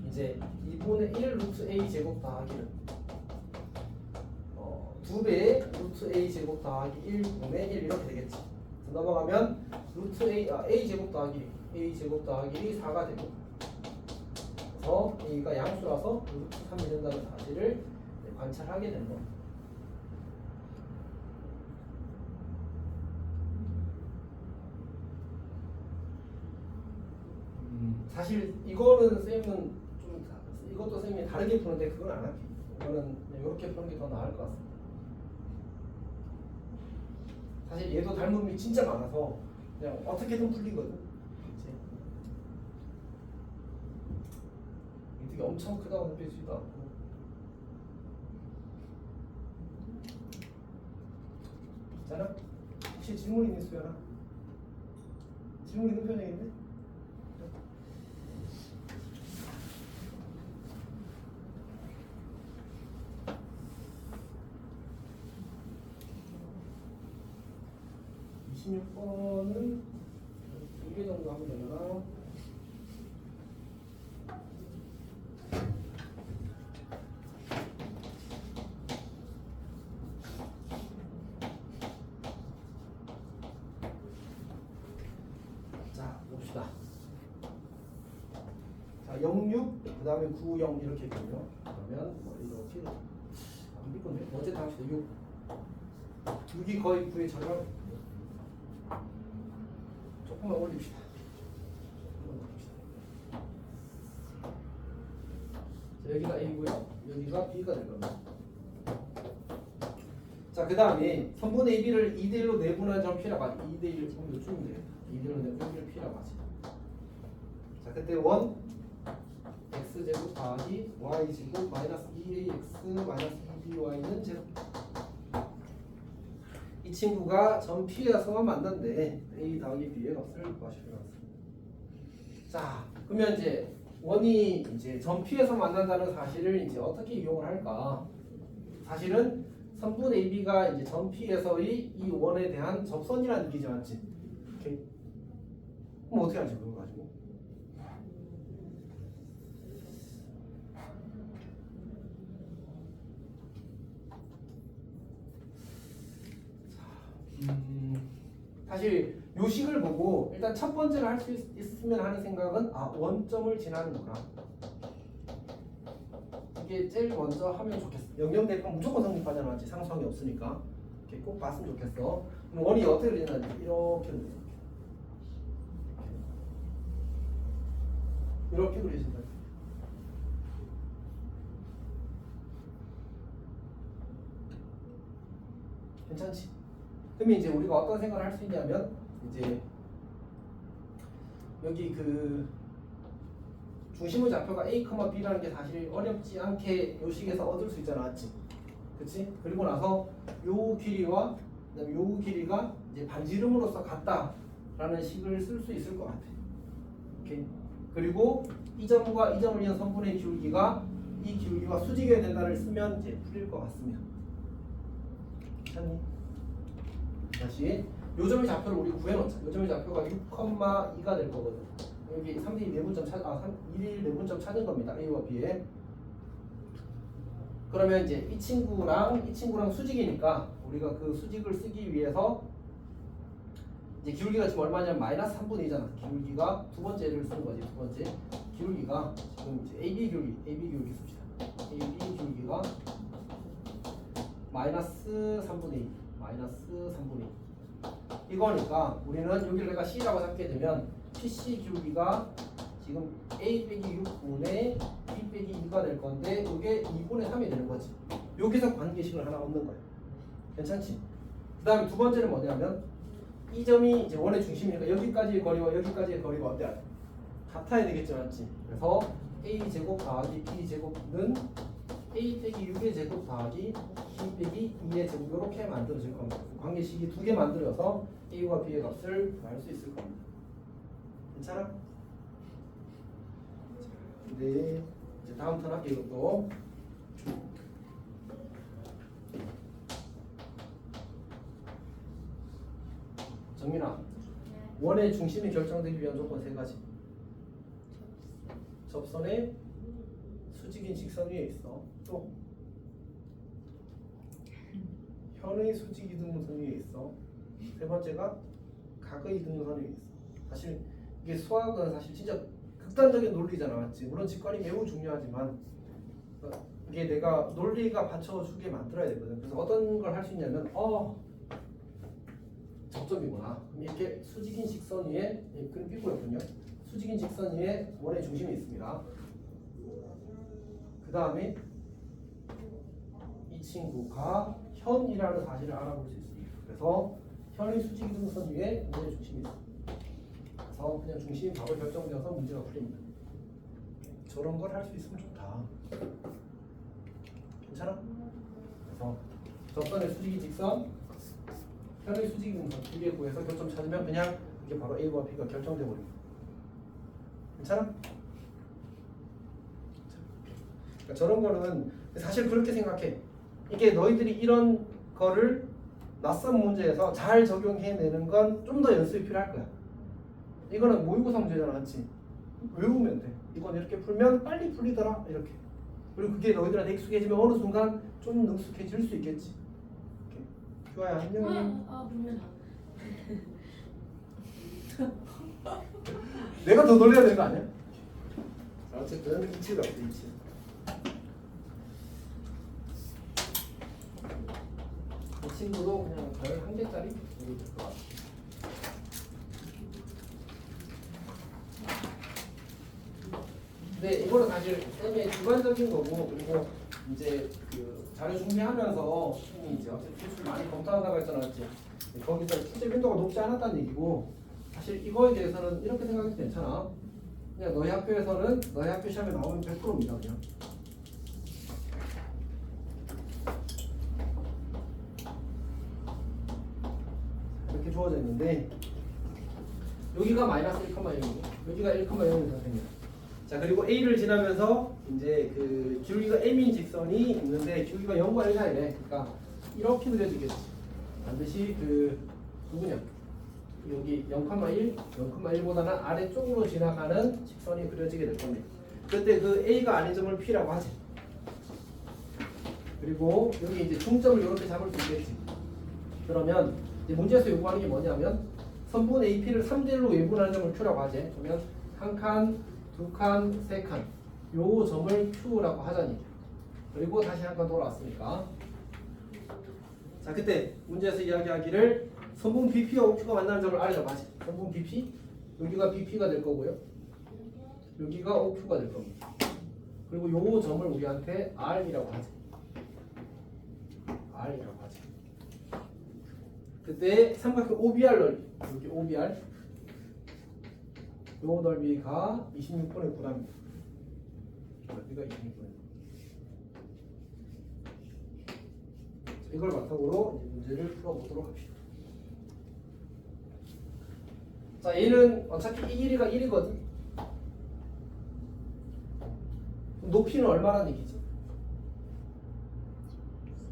이제 2분의 1 루트 a 제곱 더하기는 2배의 루트 a 제곱 더하기 1분의 1 이렇게 되겠지. 넘어가면 루트 a 제곱 더하기 1이 4가 되고 그래서 a가 양수라서 루트 3이 된다는 사실을 관찰하게 된 겁니다. 사실 이거는 쌤은 좀 이것도 쌤이 다르게 푸는데 그건 안 할게. 이거는 이렇게 푸는 게 더 나을 것 같습니다. 사실 얘도 닮음이 진짜 많아서 그냥 어떻게든 풀리거든. 그치? 되게 엄청 크다고 느껴지지도 않고. 괜찮아? 혹시 질문 있는 수연아? 질문 있는 편이겠네? 26번은 2개 정도 하면 되려나? 자, 봅시다. 자, 06, 그 다음에 90 이렇게 있군요. 그러면 뭐 이렇게 안 빌건데 어제 다 합시다. 6. 6이 거의 9의 절반. 조금만 올립시다. 자, 여기가 A고요. 여기가 B가 될 겁니다. 자, 그 다음에 선분 AB를 2대1로 내분한 점 P라고 하지. 2대1 그럼 요즘은 돼요. 2대1로 내분한 P라고 하지. 자, 그때 1 X제곱 더하기 Y제곱 마이너스 2AX 마이너스 2BY는 제로. 이 친구가 점 P에서만 만난데 A 더하기 B의 값을 구하시기로 했습니다. 자, 그러면 이제 원이 이제 점 P에서 만난다는 사실을 이제 어떻게 이용을 할까? 사실은 선분 AB가 이제 점 P에서의 이 원에 대한 접선이라는 얘기지 맞지? 오케이. 그럼 어떻게 하지 그거 가지고? 사실 요식을 보고 일단 첫 번째로 할 수 있으면 하는 생각은 원점을 지나는구나. 이게 제일 먼저 하면 좋겠어. 영영대입은 무조건 성립하잖아. 맞지? 상수항이 없으니까. 이렇게 꼭 봤으면 좋겠어. 그럼 원이 어떻게 그리는지 이렇게 이렇게 그리신다. 괜찮지? 그러면 이제 우리가 어떤 생각을 할 수 있냐면 이제 여기 그 중심의 좌표가 A, B라는 게 사실 어렵지 않게 요 식에서 얻을 수 있잖아, 맞지? 그치? 그리고 나서 요 길이와 그다음에 요 길이가 이제 반지름으로서 같다라는 식을 쓸 수 있을 것 같아. 오케이. 그리고 이 점과 이 점을 이은 선분의 기울기가 이 기울기와 수직여야 된다를 쓰면 이제 풀릴 것 같습니다. 괜찮니? 다시 요 점의 좌표를 우리 구해놓자. 요 점의 좌표가 6,2가 될 거거든. 여기 3대2 내분점 1 내분점 찾은 겁니다. A와 B에. 그러면 이제 이 친구랑 수직이니까 우리가 그 수직을 쓰기 위해서 이제 기울기가 지금 얼마냐면 마이너스 3분의 2잖아. 기울기가 두 번째를 쓰는 거지. 두 번째 기울기가 지금 이제 AB 기울기 씁시다. AB 기울기가 마이너스 3분의 2 이거니까 우리는 여기를 내가 C라고 잡게 되면 PC 기울기가 지금 A 빼기 6분의 B 빼기 2가 될 건데 이게 2분의 3이 되는 거지. 여기서 관계식을 하나 얻는 거야. 괜찮지? 그 다음에 두 번째는 뭐냐면 이 점이 이제 원의 중심이니까 여기까지의 거리와 여기까지의 거리가 어때야 돼? 같아야 되겠죠, 맞지? 그래서 A 제곱 더하기 B 제곱은 A 빼기 6의 제곱 더하기 B 빼기 2의 제곱 이렇게 만들어질 겁니다. 관계식이 두 개 만들어서 A와 B의 값을 알 수 있을 겁니다. 괜찮아? 네, 이제 다음 턴 할게요. 이것도 정민아, 원의 중심이 결정되기 위한 조건 세 가지. 접선에 수직인 직선 위에 있어. 또 현의 수직 이등분선 위에 있어. 세 번째가 각의 이등분선 위에 있어. 사실 이게 수학은 사실 진짜 극단적인 논리잖아, 맞지? 물론 직관이 매우 중요하지만 이게 내가 논리가 받쳐주게 만들어야 되거든. 그래서 어떤 걸 할 수 있냐면 접점이구나. 그럼 이렇게 수직인 직선 위에 그림 삐고였군요. 수직인 직선 위에 원의 중심이 있습니다. 그 다음에 이 친구가 현이라는 사실을 알아볼 수 있습니다. 그래서 현의 수직이등선 위에 원의 중심이 있습니다. 그래서 그냥 중심이 바로 결정되어서 문제가 풀립니다. 저런 걸 할 수 있으면 좋다. 괜찮아? 그래서 접선의 수직인 직선, 현의 수직이등선 두 개 구해서 교점 찾으면 그냥 이게 바로 A와 B가 결정돼 버립니다. 괜찮아? 그러니까 저런 거는 사실 그렇게 생각해. 이게 너희들이 이런 거를 낯선 문제에서 잘 적용해내는 건 좀 더 연습이 필요할 거야. 이거는 모의고사 문제잖아, 맞지? 외우면 돼. 이건 이렇게 풀면 빨리 풀리더라, 이렇게. 그리고 그게 너희들한테 익숙해지면 어느 순간 좀 능숙해질 수 있겠지. 이렇게. 규아야, 안녕. 물론 내가 더 놀려야 되는 거 아니야? 자, 어쨌든 이치가 없어, 이치. 이 친구도 그냥 별 한 개짜리 정도 될 것 같아. 근데 이거는 사실 쌤의 주관적인 거고, 그리고 이제 그 자료 준비하면서 쌤이 이제 어쨌든 기술 많이 검토한다고 했잖아, 맞지? 거기서 실제 빈도가 높지 않았다는 얘기고, 사실 이거에 대해서는 이렇게 생각해도 괜찮아. 그냥 너희 학교에서는 너희 학교 시험에 나오면 100%입니다, 그냥. 이렇게 주어져 있는데 여기가 마이너스 1,0이고 여기가 1,0이 선생님. 자, 그리고 A를 지나면서 이제 그 기울기가 M인 직선이 있는데 기울기가 0과 1 사이래. 그러니까 이렇게 그려지겠지. 반드시 그 누구냐? 여기 0,1, 0,1보다는 아래쪽으로 지나가는 직선이 그려지게 될 겁니다. 그때 그 A가 아닌 점을 P라고 하지. 그리고 여기 이제 중점을 이렇게 잡을 수 있겠지. 그러면 이제 문제에서 요구하는 게 뭐냐면 선분 AP를 3대1로 외분하는 점을 Q라고 하지. 그러면 한 칸, 두 칸, 세 칸 요 점을 Q라고 하자니. 그리고 다시 한 번 돌아왔으니까. 자, 그때 문제에서 이야기하기를 선분 BP와 OQ가 만나는 점을 알려줘 봐지. 선분 BP 여기가 BP가 될 거고요. 여기가 OQ가 될 겁니다. 그리고 요 점을 우리한테 R이라고 하지. R이라고 하지. 그때 삼각형 OBR 넓이 여기 OBR 요 넓이가 26분의 9입니다. 넓이가 26분의 9. 이걸 바탕으로 문제를 풀어보도록 합시다. 자, 얘는 어차피 이 길이가 1이거든. 높이는 얼마란 얘기지?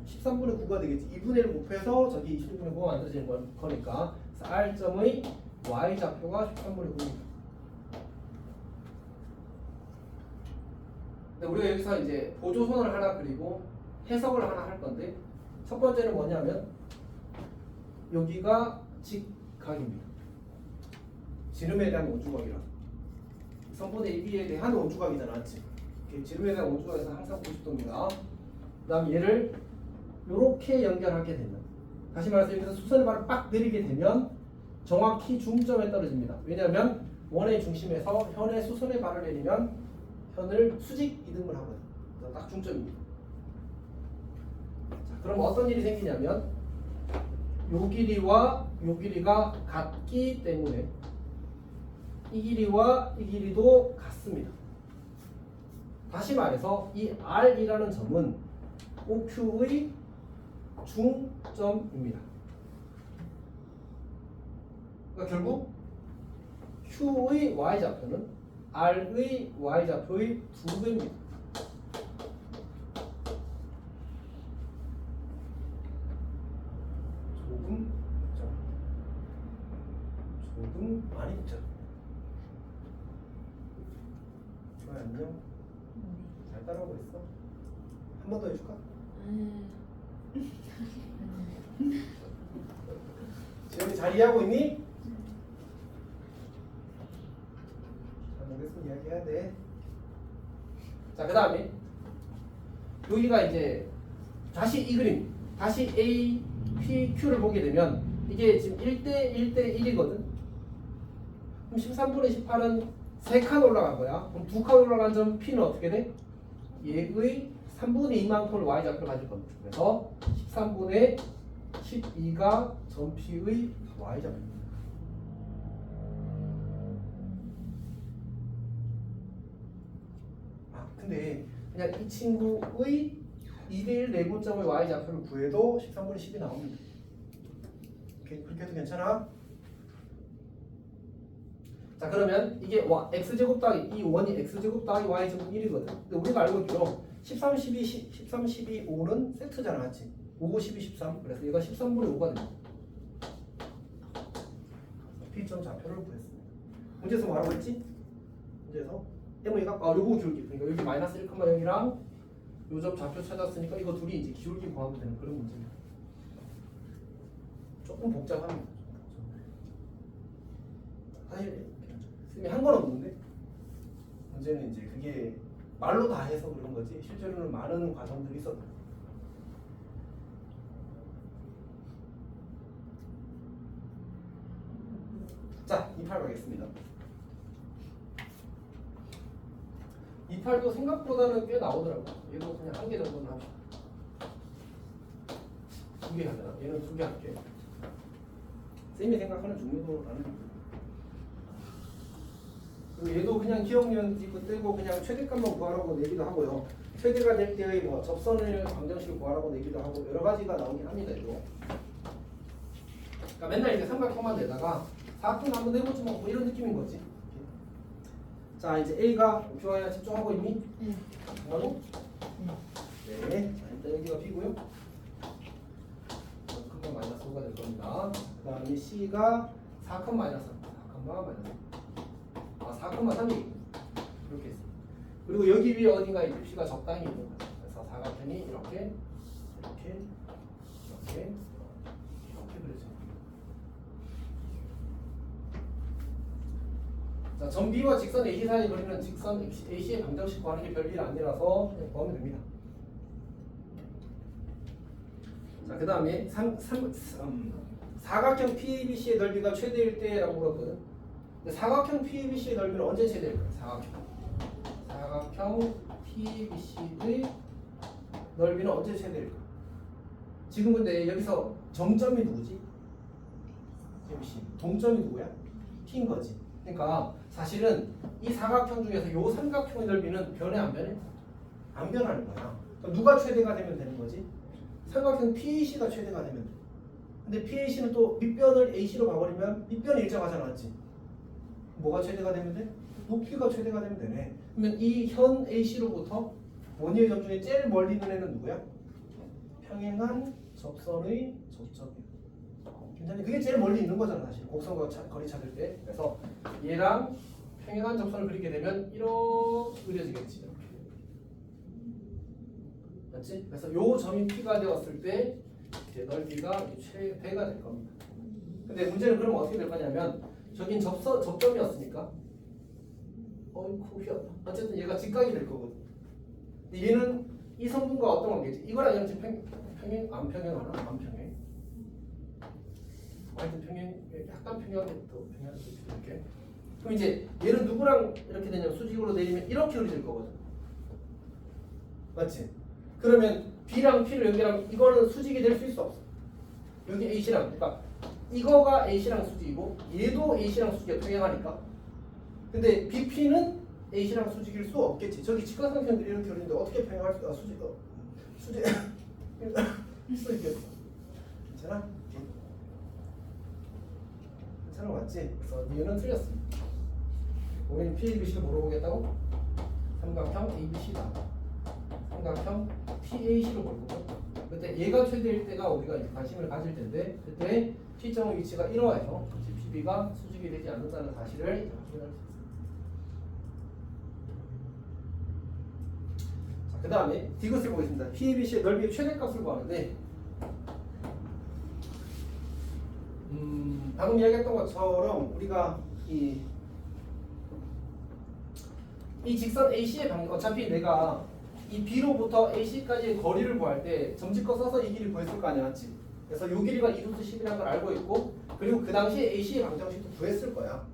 13분의 9가 되겠지. 2분의 1 곱해서 저기 26분의 9가 만들어지는 거니까 R점의 Y좌표가 13분의 9입니다. 근데 우리가 여기서 이제 보조선을 하나 그리고 해석을 하나 할 건데 첫 번째는 뭐냐면 여기가 직각입니다. 지름에 대한 원주각이라 성분의 AB에 대한 원주각이잖아, 맞지? 지름에 대한 원주각에서 항상 90도입니다. 그 다음 얘를 이렇게 연결하게 되면 다시 말해서 여기서 수선의 발을 빡 내리게 되면 정확히 중점에 떨어집니다. 왜냐하면 원의 중심에서 현의 수선의 발을 내리면 현을 수직 이등을 하거든요. 그래서 딱 중점입니다. 자, 그럼 어떤 일이 생기냐면 요 길이와 요 길이가 같기 때문에 이 길이와 이 길이도 같습니다. 다시 말해서 이 R이라는 점은 OQ의 중점입니다. 그러니까 결국 Q의 Y좌표는 R의 Y좌표의 2배입니다. 조금 많이 붙죠. 안녕. 잘 따라오고 있어? 한 번 더 해줄까? 지영이 잘 이해하고 있니? 잘 모르겠으면 이야기해야 돼. 자, 그 다음에 여기가 이제 다시 이 그림 다시 A, P, Q를 보게 되면 이게 지금 1대 1대 1이거든. 그럼 13분의 18은 3칸 올라간 거야. 그럼 2칸 올라간 점 P는 어떻게 돼? 얘의 3분의 2만큼을 Y좌표를 가질 겁니다. 그래서 13분의 12가 점 P의 Y좌표입니다. 아, 근데 그냥 이 친구의 2대1 내분점의 Y좌표를 구해도 13분의 10이 나옵니다. 그렇게 해도 괜찮아? 자, 그러면 이게 x제곱 더하기 이 원이 x제곱 더하기 y제곱 1이거든. 근데 우리가 알고 있기로 13, 12, 5는 세트잖아, 맞지? 5, 12, 13. 그래서 얘가 13분의 5가 됩니다. P점 좌표를 구했습니다. 문제에서 뭐라고 했지? 문제에서 MA가 요거 기울기. 그러니까 여기 마이너스 1,0이랑 요 점 좌표 찾았으니까 이거 둘이 이제 기울기 구하면 되는 그런 문제입니다. 조금 복잡합니다. 사실 쌤이 한 건 없는데 문제는 이제 그게 말로 다 해서 그런 거지 실제로는 많은 과정들이 있었다. 자, 28 가겠습니다. 28도 생각보다는 꽤 나오더라고. 얘도 그냥 한 개 정도는 합시다. 2개 하잖아. 얘는 2개 할게. 쌤이 생각하는 중요도라는. 그리고 얘도 그냥 기억력 이거 떼고 그냥 최대값만 구하라고 내기도 하고요. 최대가 될 때의 뭐 접선을 방정식을 구하라고 내기도 하고 여러 가지가 나오긴 합니다. 이거. 그러니까 맨날 이렇게 삼각형만 내다가 사각형 한번 내보지 뭐 이런 느낌인 거지. 자, 이제 A가 교환에 집중하고 있니? 네. 하고? 네. 자, 일단 여기가 B고요. 큰건 마이너스 5가 될 겁니다. 그 다음에 C가 4컷 마이너스 4컷 마이너스 4,3이 이렇게 있습니다. 그리고 여기 위에 어딘가 이 P가 적당히 있는 거죠. 그래서 사각형이 이렇게 그려집니다. 자, 점 B와 직선 AC 사이에 걸리는 직선 AC의 방정식 구하는 게 별일 아니라서 그냥 구하면 됩니다. 자, 그 다음에 사각형 PABC의 넓이가 최대일 때라고 물었거든. 근데 사각형 PABC의 넓이는 언제 최대일까요? 사각형 PABC의 넓이는 언제 최대일까? 지금 근데 여기서 정점이 누구지? ABC. 동점이 누구야? P인 거지. 그러니까 사실은 이 사각형 중에서 이 삼각형의 넓이는 변해 안 변해? 안 변하는 거야. 그러니까 누가 최대가 되면 되는 거지? 삼각형 PAC가 최대가 되면 돼. 근데 PAC는 또 밑변을 AC로 가버리면 밑변이 일정하잖아, 맞지? 뭐가 최대가 되면 돼? 높이가 최대가 되면 되네. 그러면 이 현 AC로부터 원위의 점 중에 제일 멀리 있는 애는 누구야? 평행한 접선의 접점이야. 괜찮니? 그게 제일 멀리 있는 거잖아, 사실. 곡선과 거리 찾을 때. 그래서 얘랑 평행한 접선을 그리게 되면 이렇게 그려지겠지. 이렇게. 맞지? 그래서 요 점이 P가 되었을 때 이제 넓이가 최대가 될 겁니다. 근데 문제는 그럼 어떻게 될 거냐면 저긴 접점이었으니까 어이쿠 휘었다. 어쨌든 얘가 직각이 될 거거든. 근데 얘는 이 성분과 어떤 관계지? 이거랑 얘랑 지금 안 평행하나? 안 평행. 하여튼 평행, 약간 평행하게 또 평행하게 이렇게. 그럼 이제 얘는 누구랑 이렇게 되냐면 수직으로 내리면 이렇게 그려질 거거든. 맞지? 그러면 B랑 P를 연결하면 이거는 수직이 될 수 있어 없어? 여기 AC랑, 그러니까 이거가 AC랑 수직이고 얘도 AC랑 수직이 평행하니까. 근데 BP는 AC랑 수직일 수 없겠지. 저기 직각삼각형들이 이렇게 그리는데 어떻게 평행할 수가 수직 수 있겠어? 괜찮아? 괜찮아 맞지? 그래서 이유는 틀렸습니다. 우리는 PABC를 물어보겠다고? 삼각형 ABC다. 삼각형 PAC로 볼 거고. 그때 얘가 최대일 때가 우리가 이제 관심을 가질 텐데 그때 P점의 위치가 이러해서 PB가 수직이 되지 않는다는 사실을 확인할 수 있습니다. 그 다음에 디귿을 보겠습니다. PABC의 넓이의 최대값을 구하는데 방금 이야기했던 것처럼 우리가 이 직선 AC의 방향 어차피 내가 이 B로부터 AC까지의 거리를 구할 때 점집거 써서 이 길이 구했을 거 아니야, 맞지? 그래서 이 길이가 2루트10이라는 걸 알고 있고 그리고 그 당시에 AC의 방정식도 구했을 거야.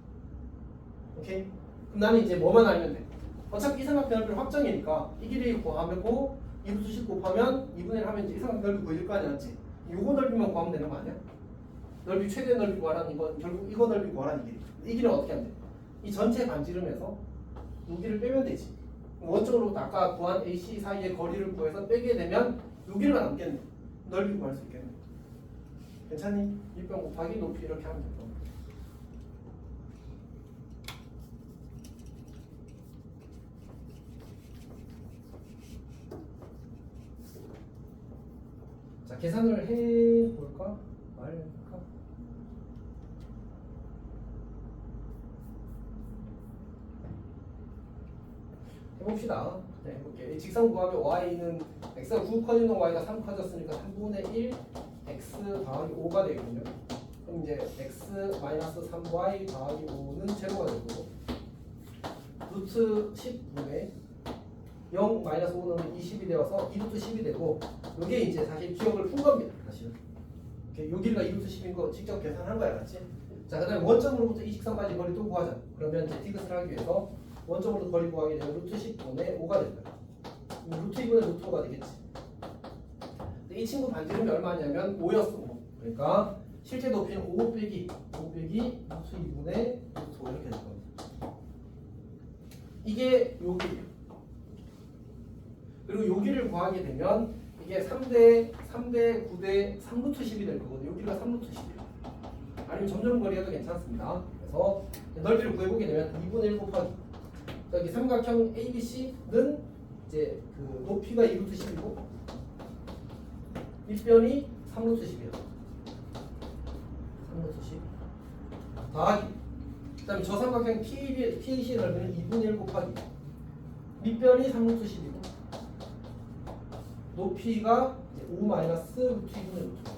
오케이? 그럼 나는 이제 뭐만 알면 돼? 어차피 이 삼각형 넓이는 확정이니까 이 길이 구하고 2루트10 곱하면 2분의 1 하면 이제 이 삼각형 넓이 구해질 거 아니야, 맞지? 요거 넓이만 구하면 되는 거 아니야? 넓이 최대 넓이 구하라는 이건 결국 이거 넓이 구하라는 이 길이. 이 길은 어떻게 하면 돼? 이 전체 반지름에서 여기를 빼면 되지. 원점으로부터 아까 구한 AC 사이의 거리를 구해서 빼게 되면 여기가 남겠네. 넓이 구할 수 있겠네. 괜찮니? 밑변 곱하기 높이 이렇게 하면 될 겁니다. 자, 계산을 해볼까? 말까? 해봅시다. 네, 해볼게요. 이 직선 구하면 y는 x가 9 커지는 y가 3 커졌으니까 3분의 1 x 더하기 5가 되거든요. 그럼 이제 x 마이너스 3y 더하기 5는 제로가 되고 루트 10분의 0 마이너스 5는 20이 되어서 2루트 10이 되고 이게 이제 사실 기억을 푼 겁니다. 사실은 요 길이가 2루트 10인 거 직접 계산한 거야, 맞지? 자, 그다음에 원점으로부터 이 직선까지 거리 또 구하자. 그러면 이제 디귿을 하기 위해서 원점으로 거리 구하게 되면 루트 10분의 5가 될 거야. 루트 2분의 루트 5가 되겠지. 근데 이 친구 반지름이 얼마냐면 5였어. 그러니까 실제 높이는 5 빼기 루트 2분의 루트 5 이렇게 될 겁니다. 이게 여기예요. 그리고 여기를 구하게 되면 이게 3대 9대 3루트 10이 될 거거든요. 여기가 3루트 10이에요. 아니면 점점 거리가도 괜찮습니다. 그래서 넓이를 구해보게 되면 2분의 1 곱하기 여기 삼각형 ABC는 이제 그 높이가 2루트 10이고 밑변이 3루트 10이에요. 3루트 10 더하기 그 다음에 저 삼각형 PAC의 넓이는 2분의 1 곱하기 밑변이 3루트 10이고 높이가 5 마이너스 루트 2분의 루트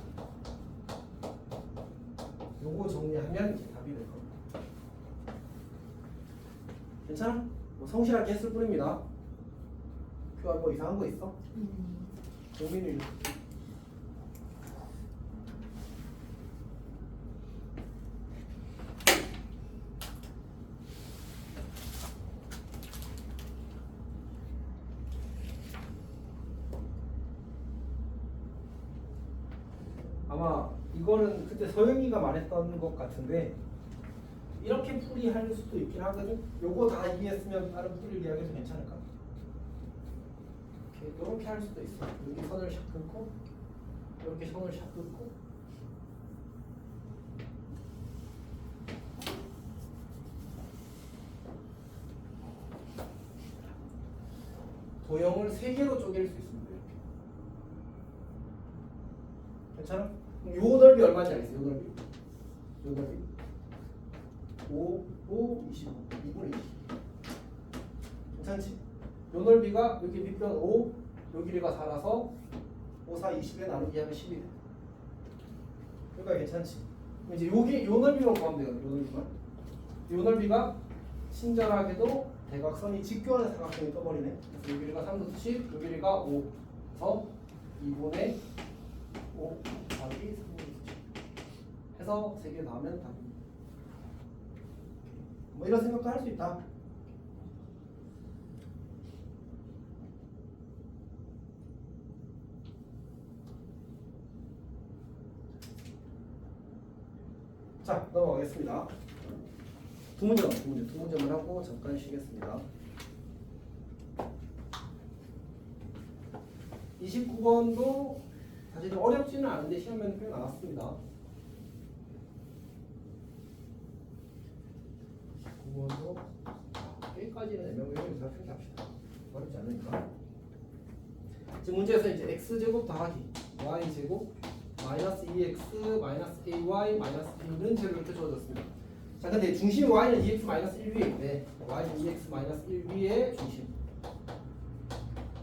5 요거 정리하면 이제 답이 될 겁니다. 괜찮아? 뭐 성실하게 했을 뿐입니다. 표 뭐 이상한 거 있어? 고민을 아마 이거는 그때 서영이가 말했던 것 같은데 이렇게 풀이할 수도 있긴 하거든. 요거 다 이해했으면 다른 풀이를 이야기해도 괜찮을까? 이렇게 할 수도 있어. 여기 선을 샥 긋고 이렇게 선을 샥 긋고 도형을 3개로 쪼갤 수 있습니다. 이렇게. 괜찮아? 요 넓이 얼마인지 알겠어? 요 넓이. 요 넓이. 5, 25. 2분의 20. 괜찮지? 요 넓이가 여기 밑변 5, 요 길이가 4라서 5, 4, 20에 나누기 하면 10이 돼. 그러니까 괜찮지? 그럼 이제 여기 요 넓이로 구하면 돼요. 요 넓이만. 요 넓이가 친절하게도 대각선이 직교하는 사각형이 떠버리네. 그래서 요 길이가 3루트 10, 요 길이가 5에서 2분의 5 답이 3루트 10 해서 3개 나오면 답입니다. 뭐 이런 생각도 할 수 있다. 자, 넘어가겠습니다. 두 문제만 하고 잠깐 쉬겠습니다. 29번도 사실 어렵지는 않은데 시험에는 꽤 나왔습니다. 29번도 꽤까지는 애매모호하게 잘 표기합시다. 어렵지 않으니까. 지금 문제에서 이제 x제곱 더하기 y제곱 마이너스 2x 마이너스 ay 마이너스 b는 제로 이렇게 주어졌습니다. 자, 근데 중심 y는 2x 마이너스 1 위에 있네. y는 2x 마이너스 1 위에 중심.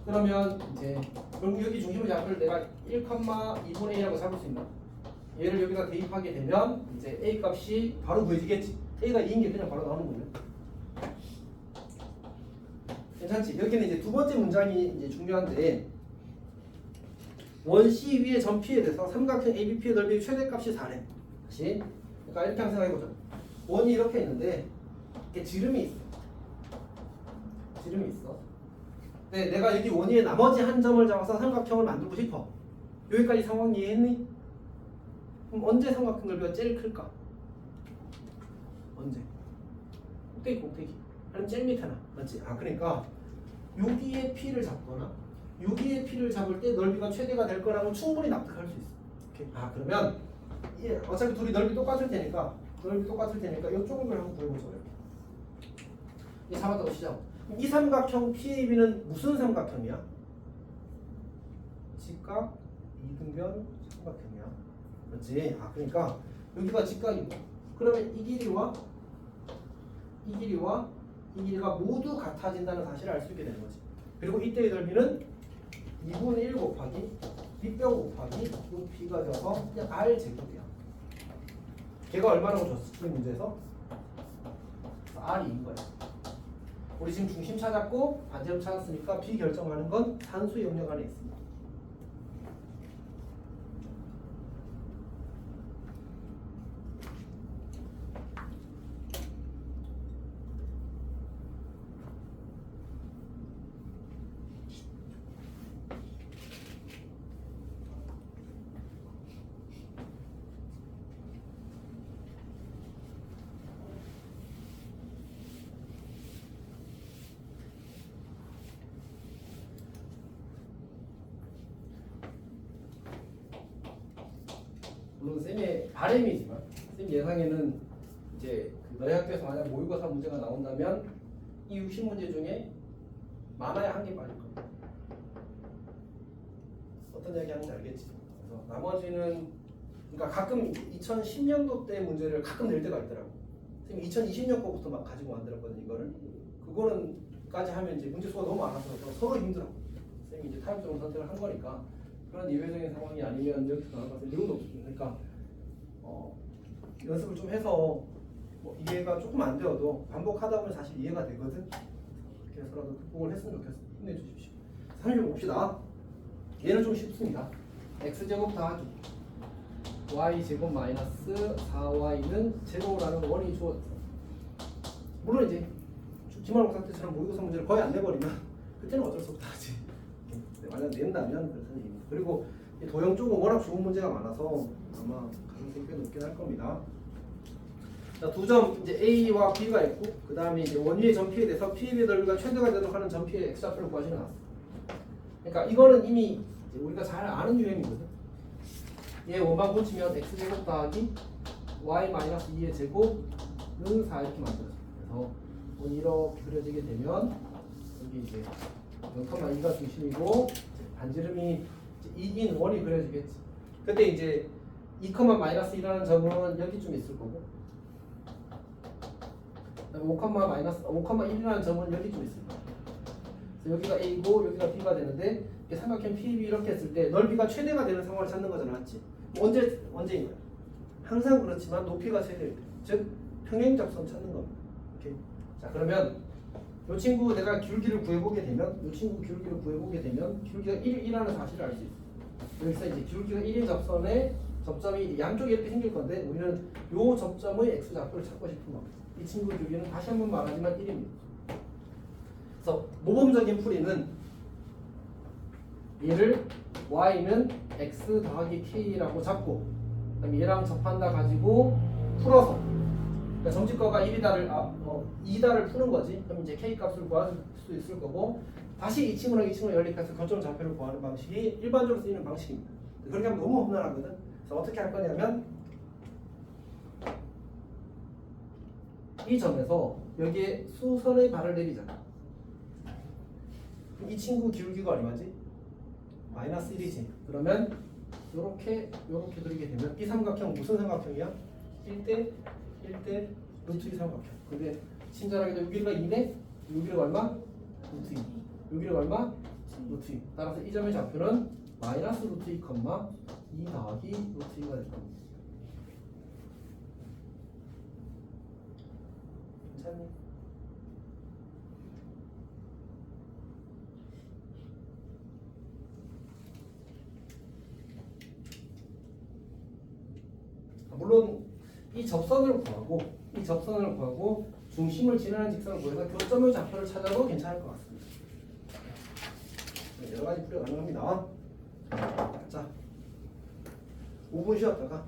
그러면 이제 그럼 여기 중심을 잡을 내가 1,2분의 1이라고 잡을 수 있나? 얘를 여기다 대입하게 되면 이제 a 값이 바로 구해지겠지. a가 2인 게 그냥 바로 나오는군요. 괜찮지? 여기는 이제 두 번째 문장이 이제 중요한데 원C 위의 점 P에 대해서 삼각형 ABP의 넓이의 최대값이 4래. 다시. 그러니까 이렇게 한번 생각해보자. 원이 이렇게 있는데 이게 지름이 있어. 지름이 있어. 네, 내가 여기 원위의 나머지 한 점을 잡아서 삼각형을 만들고 싶어. 여기까지 상황 이해했니? 그럼 언제 삼각형 넓이가 제일 클까? 언제? 꼭대기. 아니면 제일 밑에나. 맞지? 아, 그러니까 여기에 P를 잡거나 여기에 P를 잡을 때 넓이가 최대가 될 거라고 충분히 납득할 수 있어. 오케이. 아, 그러면 어차피 둘이 넓이 똑같을 테니까 이쪽을 한번 구해보자. 이게 잡았다고 시작. 이 삼각형 PAB는 무슨 삼각형이야? 직각 이등변 삼각형이야. 그렇지? 아, 그러니까 여기가 직각이고 그러면 이 길이와 이 길이가 모두 같아진다는 사실을 알 수 있게 되는 거지. 그리고 이때의 넓이는 2분의 1 곱하기 B뼈 곱하기 B가 되어서 그냥 R 제곱이야. 걔가 얼마라고 줬어? 이 문제에서? R인 거야. 우리 지금 중심 찾았고 반지름 찾았으니까 B 결정하는 건 산수 영역 안에 있습니다. 물론 쌤의 바람이지만 쌤 예상에는 이제 너희 학교에서 만약 모의고사 문제가 나온다면 이 60문제 중에 많아야 한 개 빠질 겁니다. 어떤 이야기 하는지 알겠지? 그래서 나머지는 그러니까 가끔 2010년도 때 문제를 가끔 낼 때가 있더라고. 쌤 2020년 거부터 막 가지고 만들었거든 이거를. 그거는까지 하면 이제 문제 수가 너무 많아서 서로 힘들어. 쌤이 이제 타협적으로 선택을 한 거니까. 그런 예외적인 상황이 아니면 여기서 나올 것은 이유도 없습니다. 그러니까 연습을 좀 해서 뭐 이해가 조금 안 되어도 반복하다 보면 사실 이해가 되거든. 그렇게 해서라도 극복을 했으면 좋겠어. 힘내주십시오. 3일 봅시다. 얘는 좀 쉽습니다. x제곱 더하기 y제곱 마이너스 4y는 제로라는 원이 주어졌어. 물론 이제 기말고사 때처럼 모의고사 문제를 거의 안 내버리면 그때는 어쩔 수 없다 하지. 만약 낸다면 그렇다는 얘기입니다. 그리고 이 도형 쪽은 워낙 좋은 문제가 많아서 아마 가능성이 꽤 높긴 할 겁니다. 자, 두 점 이제 A와 B가 있고 그 다음에 이제 원위의 전피에 대해서 P의 넓이가 최대가 되도록 하는 전피의 x좌표를 구하시는 놨어. 그러니까 이거는 이미 우리가 잘 아는 유형이거든. 얘 원방 고치면 x제곱 더하기 y-2의 제곱은 4 이렇게 만들어져. 그래서 원이 이렇게 그려지게 되면 여기 이제 0,2가 중심이고 반지름이 2인 원이 그려지겠지. 그때 이제 2,-1이라는 점은 여기쯤 있을 거고 5,-5,1이라는 점은 여기쯤 있을 거야. 그래서 여기가 A고 여기가 B가 되는데 삼각형 PB 이렇게 했을 때 넓이가 최대가 되는 상황을 찾는 거잖아, 맞지? 언제인 거야? 항상 그렇지만 높이가 최대일 때, 즉 평행접선 찾는 겁니다. 오케이. 자, 그러면 이 친구 내가 기울기를 구해보게 되면 기울기가 1이라는 사실을 알 수 있어. 여기서 이제 기울기가 1인 접선에 접점이 양쪽에 이렇게 생길 건데 우리는 이 접점의 x좌표를 찾고 싶은 겁니다. 이 친구 기울기는 다시 한번 말하지만 1입니다. 그래서 모범적인 풀이는 얘를 y는 x 더하기 k라고 잡고 그다음에 얘랑 접한다 가지고 풀어서 그러니까 점집거가 2다를 푸는 거지. 그럼 이제 k 값을 구할 수 있을 거고 다시 이 친구랑 이 친구를 연립해서 거점 좌표를 구하는 방식이 일반적으로 쓰이는 방식입니다. 그렇게 하면 너무 험난하거든. 그래서 어떻게 할 거냐면 이 점에서 여기에 수선의 발을 내리잖아. 이 친구 기울기가 얼마지? -1이지. 그러면 요렇게 그리게 되면 이 삼각형 무슨 삼각형이야? 1대 루트 2 삼각형. 근데 친절하게도 여기가 2네? 여기가 얼마? 루트 2. 여기가 얼마? 루트 2. 따라서 이 점의 좌표는 마이너스 루트 2, 2 더하기 루트 2가 될 겁니다. 괜찮니? 물론 이 접선을 구하고 중심을 지나는 직선을 구해서 교점의 좌표를 찾아도 괜찮을 것 같습니다. 여러 가지 풀이가 가능합니다. 자, 5분 쉬었다가